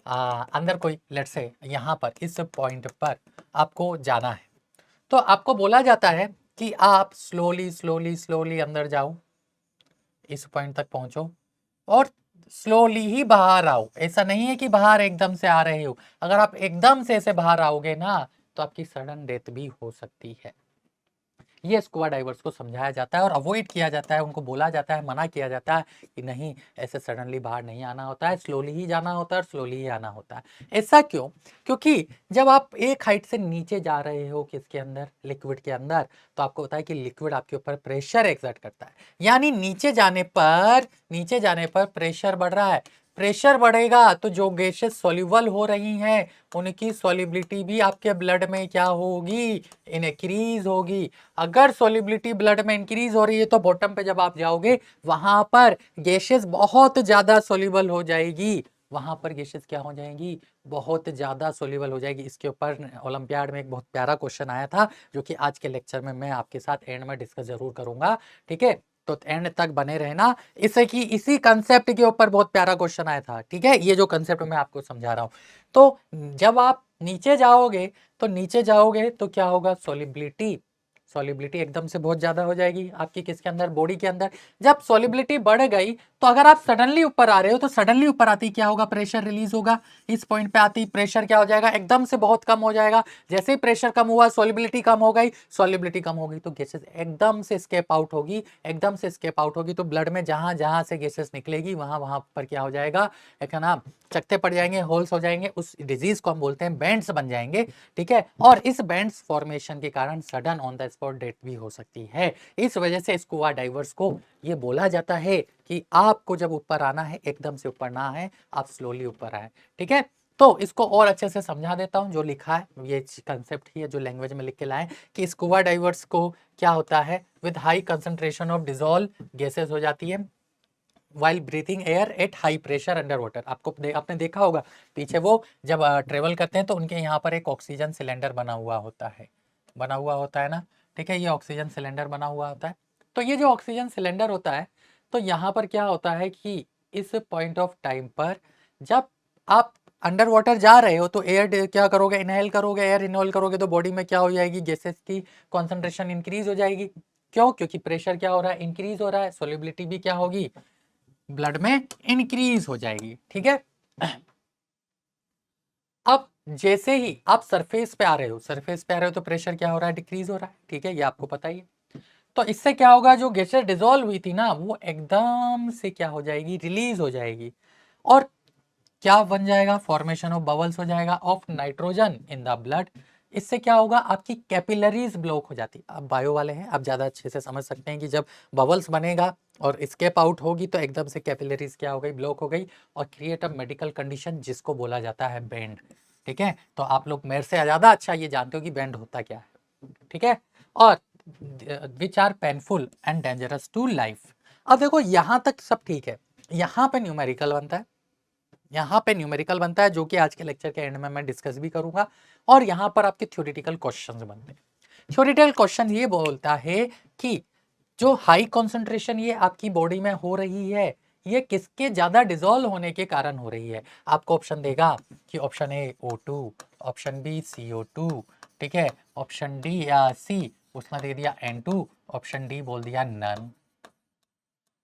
अंदर कोई लेट्स से यहाँ पर इस पॉइंट पर आपको जाना है। तो आपको बोला जाता है कि आप स्लोली स्लोली स्लोली अंदर जाओ, इस पॉइंट तक पहुंचो और स्लोली ही बाहर आओ। ऐसा नहीं है कि बाहर एकदम से आ रहे हो, अगर आप एकदम से ऐसे बाहर आओगे ना तो आपकी सडन डेथ भी हो सकती है। ये स्कूबा डाइवर्स को समझाया जाता है और अवॉइड किया जाता है, उनको बोला जाता है, मना किया जाता है कि नहीं ऐसे सडनली बाहर नहीं आना होता है, स्लोली ही जाना होता है और स्लोली ही आना होता है। ऐसा क्यों? क्योंकि जब आप एक हाइट से नीचे जा रहे हो किसके अंदर, लिक्विड के अंदर, तो आपको पता है कि लिक्विड आपके ऊपर प्रेशर एक्सर्ट करता है, यानी नीचे जाने पर प्रेशर बढ़ रहा है। प्रेशर बढ़ेगा तो जो गैसेस सॉल्युबल हो रही हैं उनकी सॉल्युबिलिटी भी आपके ब्लड में क्या होगी, इंक्रीज होगी। अगर सॉल्युबिलिटी ब्लड में इंक्रीज हो रही है तो बॉटम पे जब आप जाओगे वहां पर गैसेस बहुत ज्यादा सॉल्युबल हो जाएगी, वहां पर गैसेस क्या हो जाएंगी, बहुत ज्यादा सॉल्युबल हो जाएगी। इसके ऊपर ओलंपियाड में एक बहुत प्यारा क्वेश्चन आया था जो कि आज के लेक्चर में मैं आपके साथ एंड में डिस्कस जरूर करूंगा, ठीक है, तो एंड तक बने रहना। इसी कंसेप्ट के ऊपर बहुत प्यारा क्वेश्चन आया था, ठीक है, ये जो कंसेप्ट मैं आपको समझा रहा हूं। तो जब आप नीचे जाओगे तो क्या होगा, सॉल्युबिलिटी एकदम से बहुत ज्यादा हो जाएगी आपकी किसके अंदर, बॉडी के अंदर। जब सॉल्युबिलिटी बढ़ गई तो अगर आप सडनली ऊपर आ रहे हो तो सडनली ऊपर आती क्या होगा, प्रेशर रिलीज होगा। इस पॉइंट पे आती प्रेशर क्या हो जाएगा, एकदम से बहुत कम हो जाएगा। जैसे ही प्रेशर कम हुआ सॉल्युबिलिटी कम हो गई, सॉल्युबिलिटी कम होगी तो गैसेस एकदम से स्केप आउट होगी, तो ब्लड में जहां जहां से गैसेस निकलेगी वहां वहां पर क्या हो जाएगा, एक ना चकते पड़ जाएंगे, होल्स हो जाएंगे, उस डिजीज को हम बोलते हैं बैंड्स बन जाएंगे, ठीक है। और इस बैंड्स फॉर्मेशन के कारण sudden on the spot death भी हो सकती है। इस वजह से स्कूबा डाइवर्स को ये बोला जाता है कि आपको जब ऊपर आना है एकदम से ऊपर ना है, आप स्लोली ऊपर आए, ठीक है। तो इसको और अच्छे से समझा देता हूं, जो लिखा है ये कंसेप्ट ही है जो लैंग्वेज में लिख के लाए कि स्कूबा डाइवर्स को क्या होता है, with high concentration of dissolve gases हो जाती है while breathing air at high pressure under water. आपने देखा होगा पीछे वो जब ट्रेवल करते हैं तो उनके यहाँ पर एक ऑक्सीजन सिलेंडर बना हुआ होता है ना, ठीक है, ये ऑक्सीजन सिलेंडर बना हुआ होता है। तो ये जो ऑक्सीजन सिलेंडर होता है तो यहाँ पर क्या होता है कि इस पॉइंट ऑफ टाइम पर जब आप अंडर वाटर जा रहे हो तो एयर क्या करोगे, इनहेल करोगे, एयर इनहेल करोगे तो बॉडी में क्या हो जाएगी, गैसेस की कॉन्सेंट्रेशन इंक्रीज हो जाएगी। क्यों? क्योंकि प्रेशर क्या हो रहा है, इंक्रीज हो रहा है, सोलिबिलिटी भी क्या होगी, ब्लड में इंक्रीज हो जाएगी, ठीक है। अब जैसे ही आप सरफेस पे आ रहे हो तो प्रेशर क्या हो रहा है, डिक्रीज हो रहा है, ठीक है, ये आपको पता ही है। तो इससे क्या होगा, जो गैसेस डिसॉल्व हुई थी ना वो एकदम से क्या हो जाएगी, रिलीज हो जाएगी, और क्या बन जाएगा, फॉर्मेशन ऑफ बबल्स हो जाएगा of nitrogen in the blood. इससे क्या होगा, आपकी कैपिलरीज ब्लॉक हो जाती। अब बायो वाले हैं, आप ज़्यादा अच्छे से समझ सकते हैं कि जब बबल्स बनेगा और स्केप आउट होगी तो एकदम से कैपिलरीज क्या हो गई, ब्लॉक हो गई, और क्रिएट अ मेडिकल कंडीशन जिसको बोला जाता है बैंड, ठीक है। तो आप लोग मेरे से ज़्यादा अच्छा ये जानते हो कि बैंड होता क्या है, ठीक है, और which are painful and dangerous to life. अब देखो यहाँ तक सब ठीक है, यहाँ पे न्यूमेरिकल बनता है जो कि आज के लेक्चर के एंड में मैं डिस्कस भी करूंगा, और यहाँ पर आपके थ्योरेटिकल क्वेश्चंस बनते हैं। थ्योरेटिकल क्वेश्चन ये बोलता है कि जो हाई कॉन्सेंट्रेशन ये आपकी बॉडी में हो रही है ये किसके ज्यादा डिसॉल्व होने के कारण हो रही है। आपको ऑप्शन देगा कि option A O2, option B CO2, ठीक है, ऑप्शन डी या सी उसने दे दिया N2, ऑप्शन डी बोल दिया नन।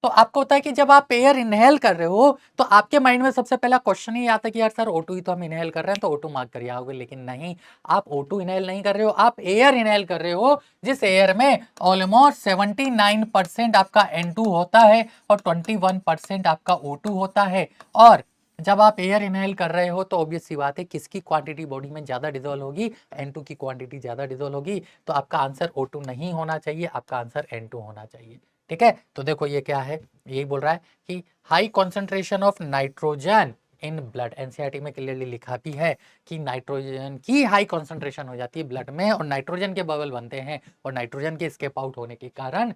तो आपको होता है कि जब आप एयर इनहेल कर रहे हो तो आपके माइंड में सबसे पहला क्वेश्चन ही आता है कि यार सर O2 ही तो हम इनहेल कर रहे हैं तो O2 मार्क करिए आओगे, लेकिन नहीं, आप O2 इनहेल नहीं कर रहे हो, आप एयर इनहेल कर रहे हो जिस एयर में ऑलमोस्ट 79% आपका N2 होता है और 21% आपका O2 होता है। और जब आप एयर इनहेल कर रहे हो तो ऑब्वियस सी बात है किसकी क्वांटिटी बॉडी में ज्यादा डिजोल्व होगी, N2 की क्वांटिटी ज्यादा डिजोल्व होगी, तो आपका आंसर O2 नहीं होना चाहिए, आपका आंसर N2 होना चाहिए। ठीक है, तो देखो ये क्या है, यही बोल रहा है कि high concentration of nitrogen in blood, NCERT में क्लियरली लिखा भी है कि नाइट्रोजन की हाई कॉन्सेंट्रेशन हो जाती है ब्लड में और नाइट्रोजन के बबल बनते हैं और नाइट्रोजन के स्केप आउट होने के कारण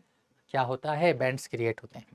क्या होता है, बैंड्स क्रिएट होते हैं।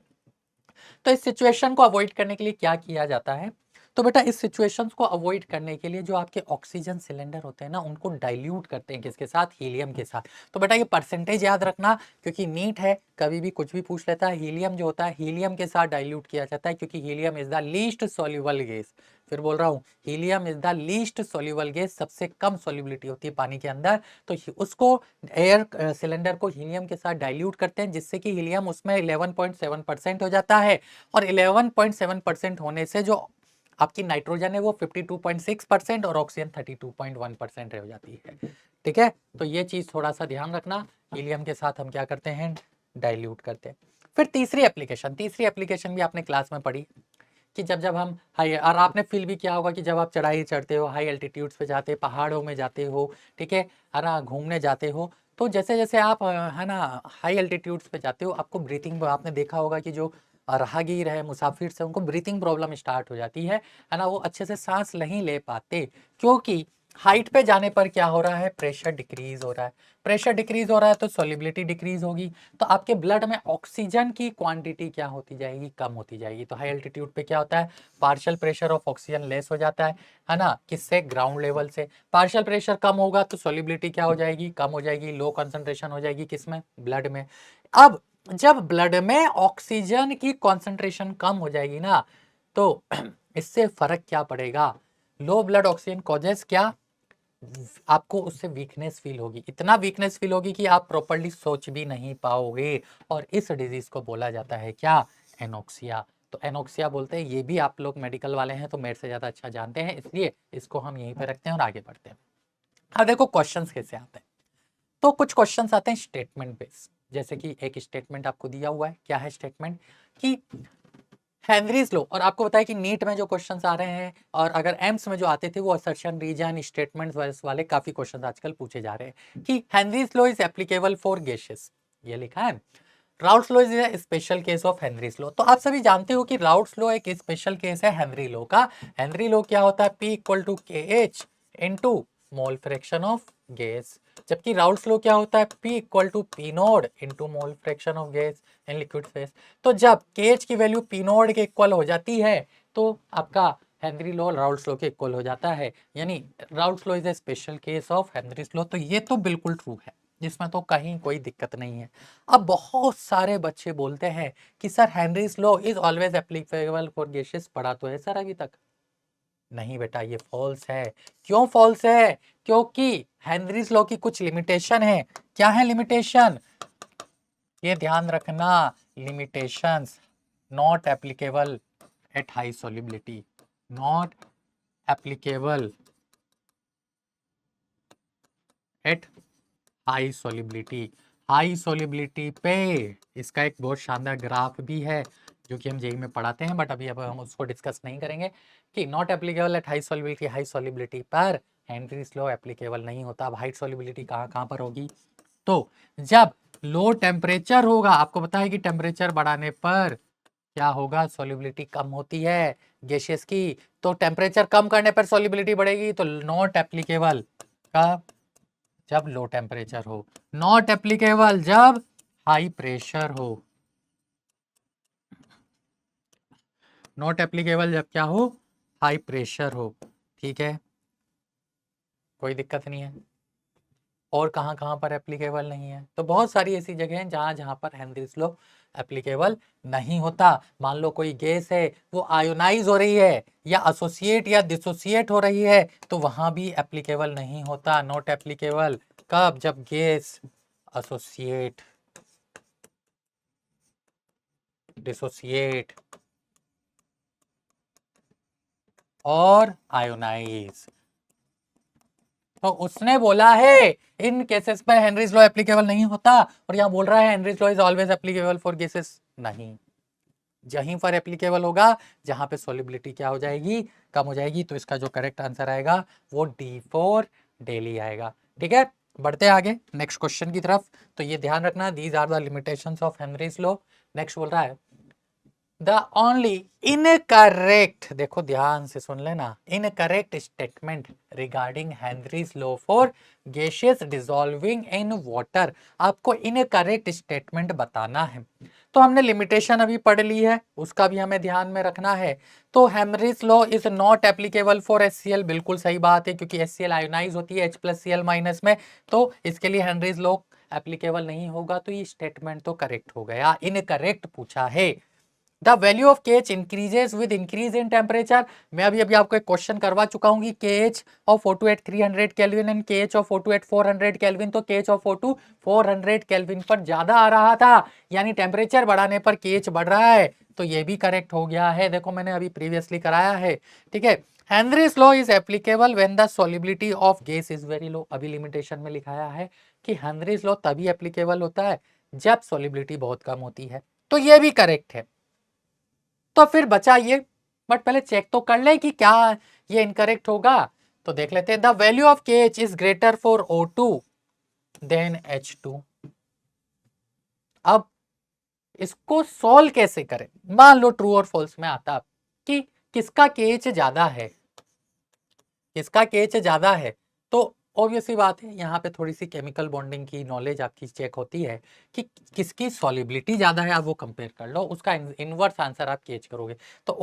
तो इस सिचुएशन को अवॉइड करने के लिए क्या किया जाता है, तो बेटा इस सिचुएशंस को अवॉइड करने के लिए जो आपके ऑक्सीजन सिलेंडर होते हैं ना उनको डाइल्यूट करते हैं, किसके साथ, हीलियम के साथ। तो बेटा ये परसेंटेज याद रखना क्योंकि नीट है कभी भी कुछ भी पूछ लेता है। हीलियम जो होता है हीलियम के साथ डाइल्यूट किया जाता है क्योंकि helium is the least soluble gas. फिर बोल रहा हूँ, helium is the least soluble gas, सबसे कम सॉल्युबिलिटी होती है पानी के अंदर, तो उसको एयर सिलेंडर को हीलियम के साथ डाइल्यूट करते हैं जिससे कि हीलियम उसमें 11.7% हो जाता है और 11.7% होने से जो आपकी नाइट्रोजन है वो 52.6% और ऑक्सीजन 32.1% हो जाती है। ठीक है, तो ये चीज थोड़ा सा ध्यान रखना, हीलियम के साथ हम क्या करते हैं, डाइल्यूट करते हैं। फिर तीसरी एप्लीकेशन भी आपने क्लास में पढ़ी कि जब जब हम हाई, और आपने फील भी किया होगा कि जब आप चढ़ाई चढ़ते हो, हाई एल्टीट्यूड्स पे जाते हो, पहाड़ों में जाते हो, ठीक है ना, घूमने जाते हो, तो जैसे जैसे आप है ना हाई एल्टीट्यूड्स पे जाते हो आपको ब्रीथिंग, आपने देखा होगा कि जो राहगीर है, मुसाफिर से, उनको ब्रीथिंग प्रॉब्लम स्टार्ट हो जाती है ना, वो अच्छे से सांस नहीं ले पाते क्योंकि हाइट पे जाने पर क्या हो रहा है, प्रेशर डिक्रीज हो रहा है। प्रेशर डिक्रीज हो रहा है तो सॉल्युबिलिटी डिक्रीज होगी, तो आपके ब्लड में ऑक्सीजन की क्वांटिटी क्या होती जाएगी, कम होती जाएगी। तो हाई एल्टीट्यूड पे क्या होता है, partial pressure of oxygen less हो जाता है ना, किससे, ग्राउंड लेवल से। पार्शियल प्रेशर कम होगा तो सॉल्युबिलिटी क्या हो जाएगी, कम हो जाएगी, लो कंसंट्रेशन हो जाएगी, किसमें, ब्लड में। अब जब ब्लड में ऑक्सीजन की कॉन्सेंट्रेशन कम हो जाएगी ना तो इससे फर्क क्या पड़ेगा, लो ब्लड ऑक्सीजन कॉजेस क्या, आपको उससे वीकनेस फील होगी, इतना वीकनेस फील होगी कि आप प्रॉपर्ली सोच भी नहीं पाओगे और इस डिजीज को बोला जाता है क्या, एनोक्सिया। तो एनोक्सिया बोलते हैं, ये भी आप लोग मेडिकल वाले हैं तो मेरे से ज्यादा अच्छा जानते हैं, इसलिए इसको हम यहीं पे रखते हैं और आगे बढ़ते हैं। अब देखो क्वेश्चंस कैसे आते हैं, तो कुछ क्वेश्चंस आते हैं स्टेटमेंट बेस्ड, जैसे कि एक स्टेटमेंट आपको दिया हुआ है, क्या है स्टेटमेंट कि हेनरीज लॉ, और आपको बताया कि नीट में जो क्वेश्चंस आ रहे हैं और अगर एम्स में जो आते थे वो असर्शन, रीजन, स्टेटमेंट्स वाले काफी क्वेश्चंस आजकल पूछे जा रहे हैं कि Henry's law is applicable for gases, ये लिखा है। Raoult's law is a special case of Henry's law, तो आप सभी जानते हो कि राउट्स लॉ एक स्पेशल केस है हेनरी लॉ का। हेनरी लॉ क्या होता है, P equal to KH into mole fraction of gas, जबकि राउट्स लॉ क्या होता है, P equal to P naught into mole fraction of gas in liquid face. तो जब KH की वैल्यू P नोड के इक्वल हो जाती है तो आपका हेनरी लॉ राउट्स लॉ के इक्वल हो जाता है, यानी routes law is a special case of Henry's law. तो ये तो बिल्कुल ट्रू है, जिसमें तो कहीं कोई दिक्कत नहीं है। अब बहुत सारे बच्चे बोलते हैं कि sir Henrys law is always applicable for gases, पढ़ा तो है सर अभी तक, नहीं बेटा ये फॉल्स है। क्यों फॉल्स है, क्योंकि हेनरीज लॉ की कुछ लिमिटेशन है। क्या है लिमिटेशन, ये ध्यान रखना, limitations, not applicable at high solubility, not applicable at high solubility. High solubility पे इसका एक बहुत शानदार ग्राफ भी है जो कि हम जेई में पढ़ाते हैं, बट अभी अब हम उसको डिस्कस नहीं करेंगे कि not applicable at high solubility पर हेनरीज लॉ एप्लीकेबल नहीं होता। अब हाई सॉल्युबिलिटी कहाँ कहाँ पर होगी, तो जब लो टेम्परेचर होगा, आपको पता है कि टेम्परेचर बढ़ाने पर क्या होगा, सॉल्युबिलिटी कम होती है गैसेस की, तो टेम्परेचर कम करने पर सॉल्युबिलिटी बढ़ेगी, तो नॉट एप्लीकेबल का जब लो टेम्परेचर हो, नॉट एप्लीकेबल जब हाई प्रेशर हो, नॉट एप्लीकेबल जब क्या हो, हाई प्रेशर हो। ठीक है, कोई दिक्कत नहीं है। और कहाँ कहाँ पर एप्लीकेबल नहीं है। तो बहुत सारी ऐसी जगह हैं जहाँ जहाँ पर हेनरीज लॉ एप्लीकेबल नहीं होता। मान लो कोई गैस है वो आयोनाइज हो रही है या एसोसिएट या डिसोसिएट हो रही है, तो वहां भी एप्लीकेबल नहीं होता, नॉट एप्लीकेबल। कब? जब गैस एसोसिएट, डिसोसिएट और आयोनाइज। तो उसने बोला है इन केसेस में हेनरीज लॉ एप्लीकेबल नहीं होता, और यहाँ बोल रहा है Henrys law is always applicable for gases. नहीं, यहीं पर एप्लीकेबल होगा जहां पे सॉलिबिलिटी क्या हो जाएगी, कम हो जाएगी। तो इसका जो करेक्ट आंसर आएगा वो D4 डेली आएगा। ठीक है, बढ़ते हैं आगे नेक्स्ट क्वेश्चन की तरफ। तो ये ध्यान रखना, these are the limitations of Henry's law. Next बोल रहा है द ओनली इनकरेक्ट, देखो ध्यान से सुन लेना, incorrect statement regarding Henry's law for gases dissolving in water. आपको इनकरेक्ट स्टेटमेंट बताना है। तो हमने लिमिटेशन अभी पढ़ ली है, उसका भी हमें ध्यान में रखना है। तो Henrys law is not applicable for HCl, बिल्कुल सही बात है, क्योंकि HCl आयोनाइज होती है H+Cl- में, तो इसके लिए हेनरीज लॉ एप्लीकेबल नहीं होगा। तो ये स्टेटमेंट तो करेक्ट हो गया, इनकरेक्ट पूछा है। The value of KH increases with increase in temperature. मैं अभी अभी आपको एक क्वेश्चन करवा चुका हूँ कि KH of O2 at 300 kelvin and KH of O2 at 400 kelvin. तो KH ऑफ O2 400 केल्विन पर ज्यादा आ रहा था, यानी टेम्परेचर बढ़ाने पर KH बढ़ रहा है। तो ये भी करेक्ट हो गया है, देखो मैंने अभी प्रीवियसली कराया है। ठीक है, Henrys law is applicable when the solubility of gas is very low. अभी लिमिटेशन में लिखाया है कि हेनरीज लॉ तभी एप्लीकेबल होता है जब सॉलिबिलिटी बहुत कम होती है। तो ये भी करेक्ट है। तो फिर बचा ये, बट पहले चेक तो कर ले कि क्या ये इनकरेक्ट होगा। तो देख लेते हैं, the value of KH is greater for O2 than H2। अब इसको सॉल्व कैसे करें? मान लो ट्रू और फॉल्स में आता कि किसका KH ज्यादा है, किसका KH ज्यादा है। तो ऑब्वियसली बात है, यहाँ पे थोड़ी सी केमिकल बॉन्डिंग की नॉलेज आपकी चेक होती है कि किसकी सॉलिबिलिटी ज्यादा है, आप वो कंपेयर कर लो, उसका इनवर्स आंसर आप KH करोगे। तो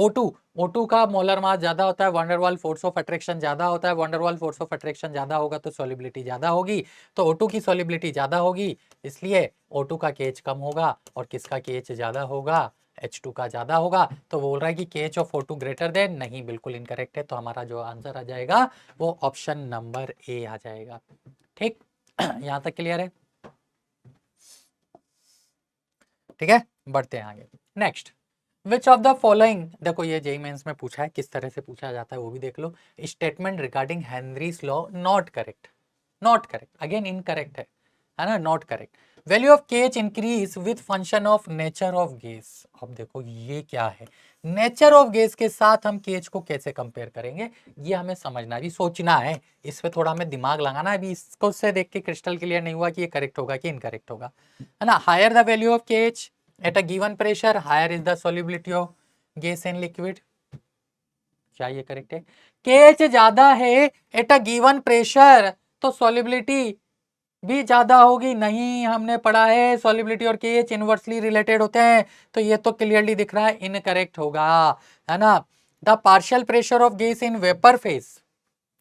O2 का मोलर मास ज्यादा होता है, वंडरवाल फोर्स ऑफ अट्रैक्शन ज्यादा होता है, वंडरवाल फोर्स ऑफ अट्रैक्शन ज्यादा होगा तो सॉलिबिलिटी ज्यादा होगी। तो O2 की सॉलिबिलिटी ज्यादा होगी, इसलिए O2 का KH कम होगा, और किसका KH ज्यादा होगा, H2 का ज्यादा होगा। तो बोल रहा है कि KH of O2 greater than, नहीं बिल्कुल इनकरेक्ट है। तो हमारा जो आंसर आ जाएगा वो ऑप्शन नंबर A आ जाएगा। ठीक, यहां तक क्लियर है? ठीक है, बढ़ते हैं आगे। Next, which of the following, देखो ये जेईई मेंस में पूछा है, किस तरह से पूछा जाता है वो भी देख लो। Statement regarding Henry's law not correct, not correct, again incorrect है ना, not correct. Value of KH increase with function of nature of gas. अब देखो ये क्या है, नेचर ऑफ गैस के साथ हम KH को कैसे कंपेयर करेंगे, ये हमें समझना भी, सोचना है, इस पे थोड़ा हमें दिमाग लगाना है। अभी इसको से देख के क्रिस्टल क्लियर नहीं हुआ कि ये करेक्ट होगा कि इनकरेक्ट होगा, है ना। Higher the value of KH at a given pressure, higher is the solubility of gas in liquid. क्या ये करेक्ट है? KH ज्यादा है एट अ गिवन प्रेशर, तो सॉल्युबिलिटी भी ज्यादा होगी। नहीं, हमने पढ़ा है सॉल्युबिलिटी और KH इनवर्सली रिलेटेड होते हैं, तो ये तो क्लियरली दिख रहा है इनकरेक्ट होगा, है ना। The partial pressure of gas in vapour phase,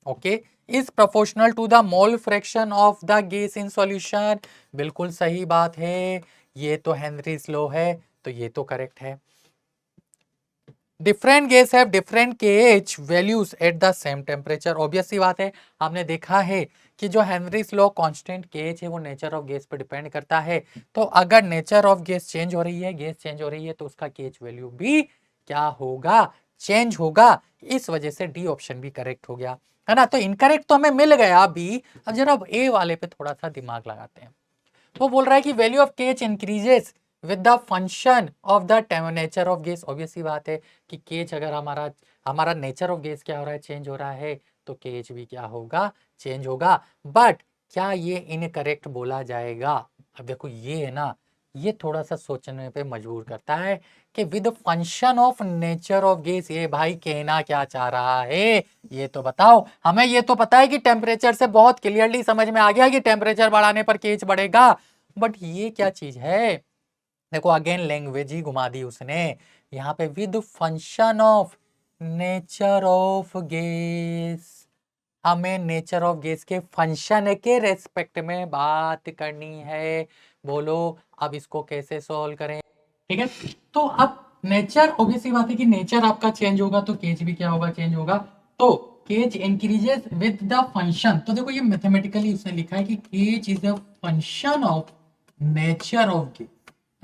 okay, is proportional to the mole fraction of the gas in solution. बिल्कुल सही बात है, ये तो हेनरीज लॉ है, तो ये तो करेक्ट है। Different gas have different KH values at the same temperature. Obvious सी बात है, हमने देखा है कि जो हेनरीज लॉ कांस्टेंट KH है वो नेचर ऑफ गैस पर डिपेंड करता है। तो अगर नेचर ऑफ गैस चेंज हो रही है, गैस चेंज हो रही है, तो उसका KH वैल्यू भी क्या होगा, चेंज होगा। इस वजह से डी ऑप्शन भी करेक्ट हो गया, है ना। तो इनकरेक्ट तो हमें मिल गया बी। अब जरा ए वाले पे थोड़ा सा दिमाग लगाते हैं। वो बोल रहा है कि value of KH increases with the function of the nature of gas. Obvious सी बात है कि KH अगर हमारा हमारा नेचर ऑफ गैस क्या हो रहा है, चेंज हो रहा है, तो KH भी क्या होगा, चेंज होगा। बट क्या ये इनकरेक्ट बोला जाएगा? अब देखो ये है ना, ये थोड़ा सा सोचने पे मजबूर करता है कि with function of nature of gas, ये भाई कहना क्या चाह रहा है, ये तो बताओ हमें। ये तो पता है कि टेम्परेचर से बहुत क्लियरली समझ में आ गया कि टेम्परेचर बढ़ाने पर KH बढ़ेगा, बट ये क्या चीज है? देखो अगेन लैंग्वेज ही घुमा दी उसने। यहाँ पे with function of nature of gas, हमें नेचर ऑफ गैस के फंक्शन के रेस्पेक्ट में बात करनी है। बोलो अब इसको कैसे सॉल्व करें। ठीक है, तो अब नेचर ऑब्वियस सी बात है कि नेचर आपका चेंज होगा तो केज भी क्या होगा, चेंज होगा। तो केज इंक्रीजेस विद द फंक्शन। तो देखो ये मैथमेटिकली उसने लिखा है कि केज is the function of nature of gas,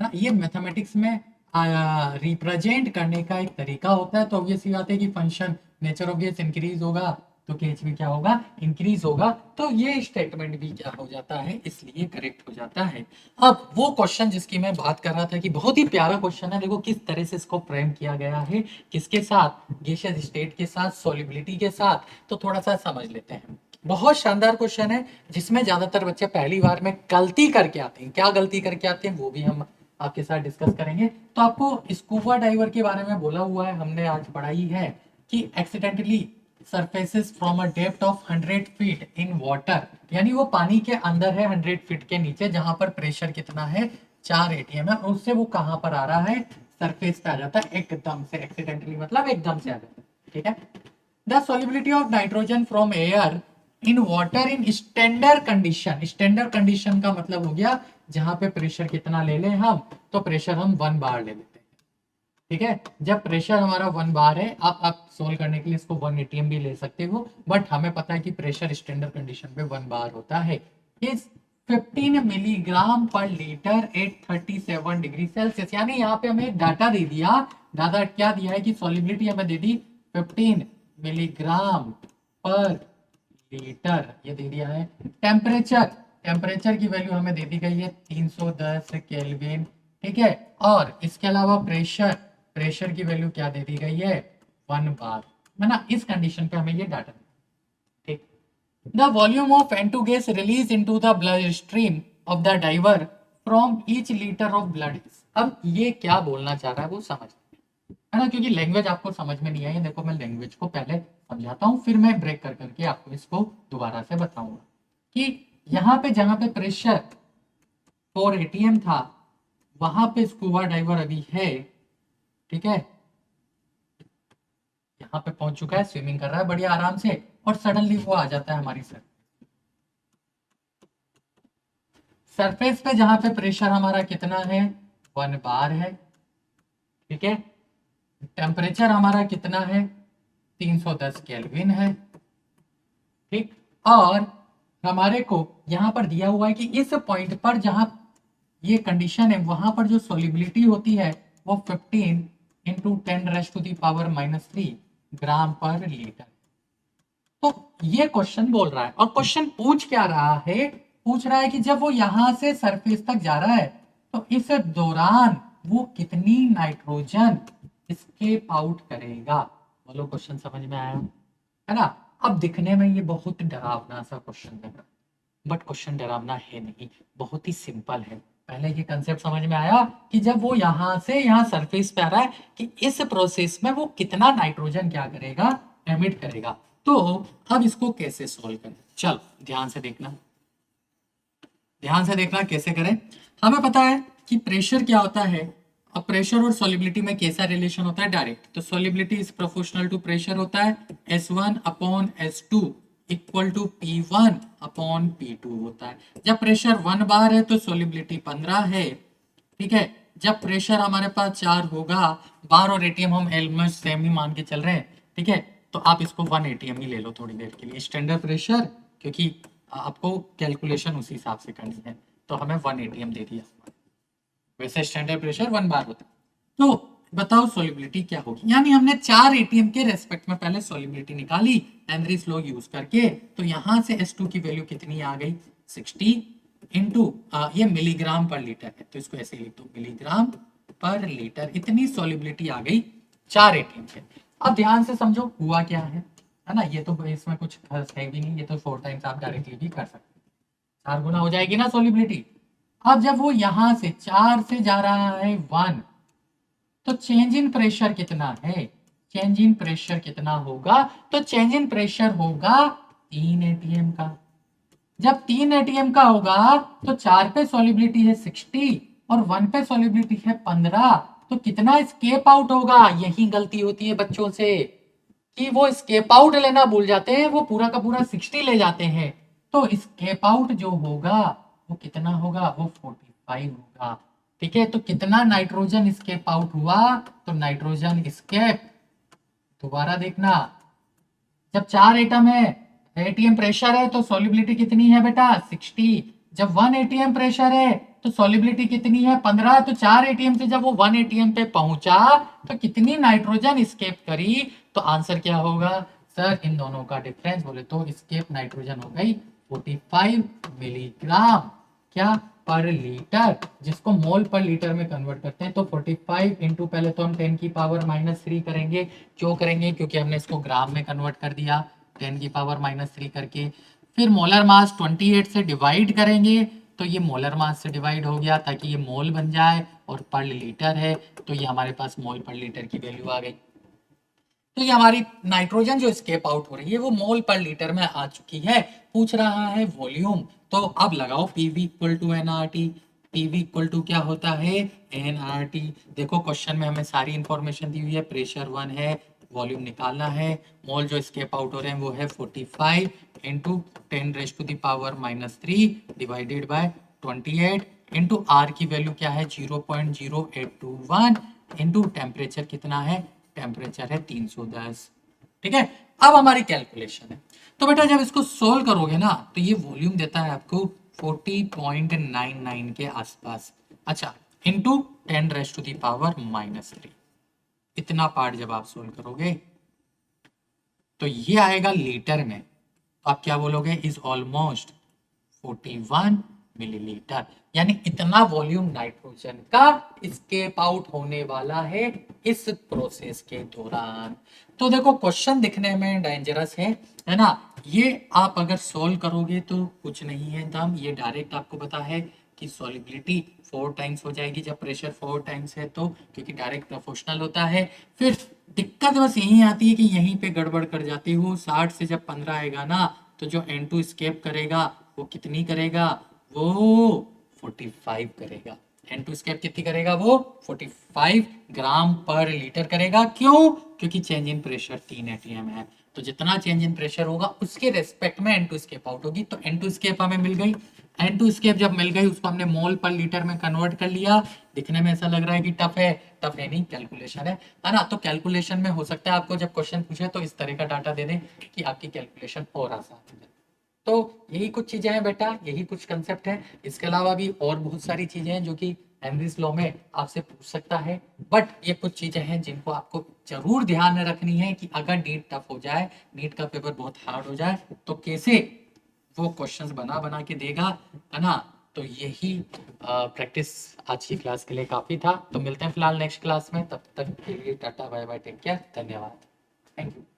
है ना। ये मैथमेटिक्स में रिप्रेजेंट करने का एक तरीका होता है। तो ऑब्वियस सी बात है कि function nature of gas increase होगा तो केच भी क्या होगा, इंक्रीज होगा। तो ये स्टेटमेंट भी क्या हो जाता है, इसलिए करेक्ट हो जाता है। अब वो क्वेश्चन जिसकी मैं बात कर रहा था कि बहुत ही प्यारा क्वेश्चन है, देखो किस तरह से इसको फ्रेम किया गया है, किसके साथ, गैसियस स्टेट के साथ, सॉलिबिलिटी के साथ। तो थोड़ा सा समझ लेते हैं। बहुत शानदार क्वेश्चन है जिसमें ज्यादातर बच्चे पहली बार में गलती करके आते हैं। क्या गलती करके आते हैं वो भी हम आपके साथ डिस्कस करेंगे। तो आपको स्कूबा डाइवर के बारे में बोला हुआ है, हमने आज पढ़ाई है कि accidentally surfaces from a depth of 100 feet in water, यानी वो पानी के अंदर है 100 फीट के नीचे, जहां पर प्रेशर कितना है 4 एटीएम है, और उससे वो कहां पर आ रहा है, सरफेस पे आ जाता है एकदम से। एक्सीडेंटली मतलब एकदम से आ जाता है। ठीक है, the solubility of nitrogen from air in water in standard condition. Standard condition का मतलब हो गया जहां पे प्रेशर कितना ले लें हम, तो प्रेशर हम 1 बार ले लेते हैं। ठीक है, जब प्रेशर हमारा 1 बार है, आप सोल्व करने के लिए इसको 1 एटीएम भी ले सकते हो, बट हमें पता है कि प्रेशर स्टैंडर्ड कंडीशन पे 1 बार होता है। इस 15 मिलीग्राम पर लीटर एट 37 डिग्री सेल्सियस। यानी यहाँ पे हमें डाटा दे दिया, डाटा क्या दिया है कि सॉलिबिलिटी हमें दे दी 15 मिलीग्राम पर लीटर, ये दे दिया है। टेम्परेचर, टेम्परेचर की वैल्यू हमें दे दी गई है 310 केल्विन। ठीक है, और इसके अलावा प्रेशर, प्रेशर की वैल्यू क्या दे दी गई है, 1 बार, है ना। इस कंडीशन पे हमें ये डाटा, ठीक। The volume of N2 gas release into the blood stream of the diver from each litre of blood. अब ये क्या बोलना चाह रहा है वो समझ, है ना, क्योंकि लैंग्वेज आपको समझ में नहीं आई। देखो मैं लैंग्वेज को पहले समझाता हूँ, फिर मैं ब्रेक कर करके आपको इसको दोबारा से बताऊंगा कि यहाँ पे जहां पे प्रेशर 4 एटीएम था, वहां पे स्कूबा डाइवर अभी है। ठीक है, यहाँ पे पहुंच चुका है, स्विमिंग कर रहा है बढ़िया आराम से, और सडनली वो आ जाता है हमारी सरफेस पे, जहां पे प्रेशर हमारा कितना है 1 बार है। ठीक है, टेम्परेचर हमारा कितना है 310 केल्विन है। ठीक, और हमारे को यहाँ पर दिया हुआ है कि इस पॉइंट पर जहां ये कंडीशन है, वहां पर जो सोलिबिलिटी होती है वो 15 इंटू 10⁻³ ग्राम पर लीटर। तो ये क्वेश्चन बोल रहा है, और क्वेश्चन पूछ क्या रहा है, पूछ रहा है कि जब वो यहां से सरफेस तक जा रहा है तो इस दौरान वो कितनी नाइट्रोजन स्केप आउट करेगा। बोलो क्वेश्चन समझ में आया, है ना। अब दिखने में ये बहुत डरावना सा क्वेश्चन लग रहा है, बट क्वेश्चन डरावना है नहीं, बहुत ही सिंपल है। पहले ये कंसेप्ट समझ में आया कि जब वो यहां से यहां सरफेस पे आ रहा है कि इस प्रोसेस में वो कितना नाइट्रोजन क्या करेगा, एमिट करेगा। तो अब इसको कैसे सॉल्व करें, चलो ध्यान से देखना, ध्यान से देखना कैसे करें। हमें पता है कि प्रेशर क्या होता है। अब प्रेशर और सॉलिबिलिटी में कैसा रिलेशन होता है, डायरेक्ट। तो solubility is proportional to pressure होता है, S1/S2 equal to P1 upon P2 होता है। जब प्रेशर 1 बार है तो सॉलिबिलिटी 15 है। ठीक है, जब प्रेशर हमारे पास 4 होगा, बार और एटीएम हम ऑलमोस्ट सेम ही मान के चल रहे हैं। ठीक है, तो आप इसको 1 एटीएम ही ले लो थोड़ी देर के लिए, स्टैंडर्ड प्रेशर, क्योंकि आपको कैलकुलेशन उसी हिसाब से करनी है। तो हमें 1 एटीएम दे दिया, वैसे स्टैंडर्ड प्रेशर 1 बार होता है। तो बताओ सॉलिबिलिटी क्या होगी, यानी हमने 4 एटीएम के रेस्पेक्ट में पहले सॉलिबिलिटी निकाली हेनरीज लॉ यूज करके। तो यहां से S2 की वैल्यू कितनी आ गई 60 इंटू ये मिलीग्राम पर लीटर है, तो इसको ऐसे लिख दो मिलीग्राम पर लीटर। इतनी सॉलिबिलिटी आ गई 4 एटीएम के। अब ध्यान से समझो हुआ क्या है ना। ये तो इसमें कुछ खास है भी नहीं, ये तो 4 टाइम्स आप डायरेक्टली भी कर सकते हैं, 4 गुना हो जाएगी ना सॉलिबिलिटी। अब जब वो यहां से 4 से जा रहा है 1, तो चेंज इन प्रेशर कितना है, चेंज इन प्रेशर कितना होगा, तो चेंज इन प्रेशर होगा 3 एटीएम का। जब 3 एटीएम का होगा तो 4 पे सॉलिबिलिटी है 60 और 1 पे सॉलिबिलिटी है 15, तो कितना स्केप आउट होगा। यही गलती होती है बच्चों से, कि वो स्केप आउट लेना भूल जाते हैं, वो पूरा का पूरा 60 ले जाते हैं। तो स्केप आउट जो होगा वो कितना होगा, वो 45 होगा। ठीक है, तो कितना नाइट्रोजन स्केप आउट हुआ, तो नाइट्रोजन स्केप, दोबारा देखना, जब 4 एटम है, एटीएम प्रेशर है, तो सॉल्युबिलिटी कितनी है बेटा 60। जब 1 एटीएम प्रेशर है तो सॉल्युबिलिटी कितनी है 15। तो 4 एटीएम से जब वो 1 एटीएम पे पहुंचा तो कितनी नाइट्रोजन स्केप करी, तो आंसर क्या होगा सर, इन दोनों का डिफरेंस बोले तो स्केप नाइट्रोजन हो गई 45 मिलीग्राम क्या पर लीटर, जिसको मोल पर लीटर में कन्वर्ट करते हैं। तो 45 इंटू, पहले तो हम 10 की पावर -3 करेंगे। क्यों करेंगे, क्योंकि हमने इसको ग्राम में कन्वर्ट कर दिया 10 की पावर -3 करके। फिर मोलर मास 28 से डिवाइड करेंगे, तो ये मोलर मास से डिवाइड हो गया ताकि ये मोल बन जाए, और पर लीटर है तो ये हमारे पास मोल पर लीटर की वैल्यू आ गई। तो ये हमारी नाइट्रोजन जो स्केप आउट हो रही है वो मोल पर लीटर में आ चुकी है। पूछ रहा है वॉल्यूम, तो अब लगाओ PV equal to nRT. PV equal to क्या होता है, एनआरटी। देखो क्वेश्चन में हमें सारी इंफॉर्मेशन दी हुई है, प्रेशर 1 है, वॉल्यूम निकालना है, मोल जो स्केप आउट हो रहे हैं वो है 45 into 10⁻³ divided by 28 into R की वैल्यू क्या है 0.0821 इंटू टेम्परेचर कितना है, टेम्परेचर है 310। ठीक है, अब हमारी कैलकुलेशन है। तो बेटा जब इसको सोल्व करोगे ना तो ये वॉल्यूम देता है आपको 40.99 के आसपास। अच्छा, इंटू 10⁻³ इतना पार्ट जब आप सोल्व करोगे तो ये आएगा लीटर में, तो आप क्या बोलोगे, इज ऑलमोस्ट 41 मिलीलीटर, यानी इतना वॉल्यूम नाइट्रोजन का स्केप आउट होने वाला है इस प्रोसेस के दौरान। तो देखो क्वेश्चन दिखने में डेंजरस है ना, ये आप अगर सोल्व करोगे तो कुछ नहीं है दम, ये डायरेक्ट आपको पता है कि सॉल्युबिलिटी 4 टाइम्स हो जाएगी जब प्रेशर 4 टाइम्स है, तो क्योंकि डायरेक्ट प्रोपोर्शनल होता है। फिर दिक्कत बस यही आती है कि यहीं पे गड़बड़ कर जाती हूँ, 60 से जब 15 आएगा ना तो जो N2 स्केप करेगा वो कितनी करेगा, वो 45 करेगा। N2 स्केप कितनी करेगा, वो 45 ग्राम पर लीटर करेगा। क्यों, क्योंकि चेंज इन प्रेशर 3 एटीएम है, तो जितना चेंज इन प्रेशर होगा उसके रेस्पेक्ट में N2 स्केप आउट होगी। तो N2 स्केप हमें मिल गई, N2 स्केप जब मिल गई उसको हमने मोल पर लीटर में कन्वर्ट कर लिया। दिखने में ऐसा लग रहा है कि टफ है, टफ है नहीं, कैलकुलेशन है ना। तो कैलकुलेशन में हो सकता है आपको जब क्वेश्चन पूछे तो इस तरह का डाटा दे दें कि आपकी कैलकुलेशन और आसान हो जाए। तो यही कुछ चीजें हैं बेटा, यही कुछ कंसेप्ट है। इसके अलावा भी और बहुत सारी चीजें हैं जो कि हेनरीज लॉ में आपसे पूछ सकता है, बट ये कुछ चीजें हैं जिनको आपको जरूर ध्यान में रखनी है कि अगर नीट टफ हो जाए, नीट का पेपर बहुत हार्ड हो जाए, तो कैसे वो क्वेश्चंस बना बना के देगा, है ना। तो यही प्रैक्टिस आज की क्लास के लिए काफी था। तो मिलते हैं फिलहाल नेक्स्ट क्लास में, तब तक के लिए tata bye bye, take care, धन्यवाद, थैंक यू।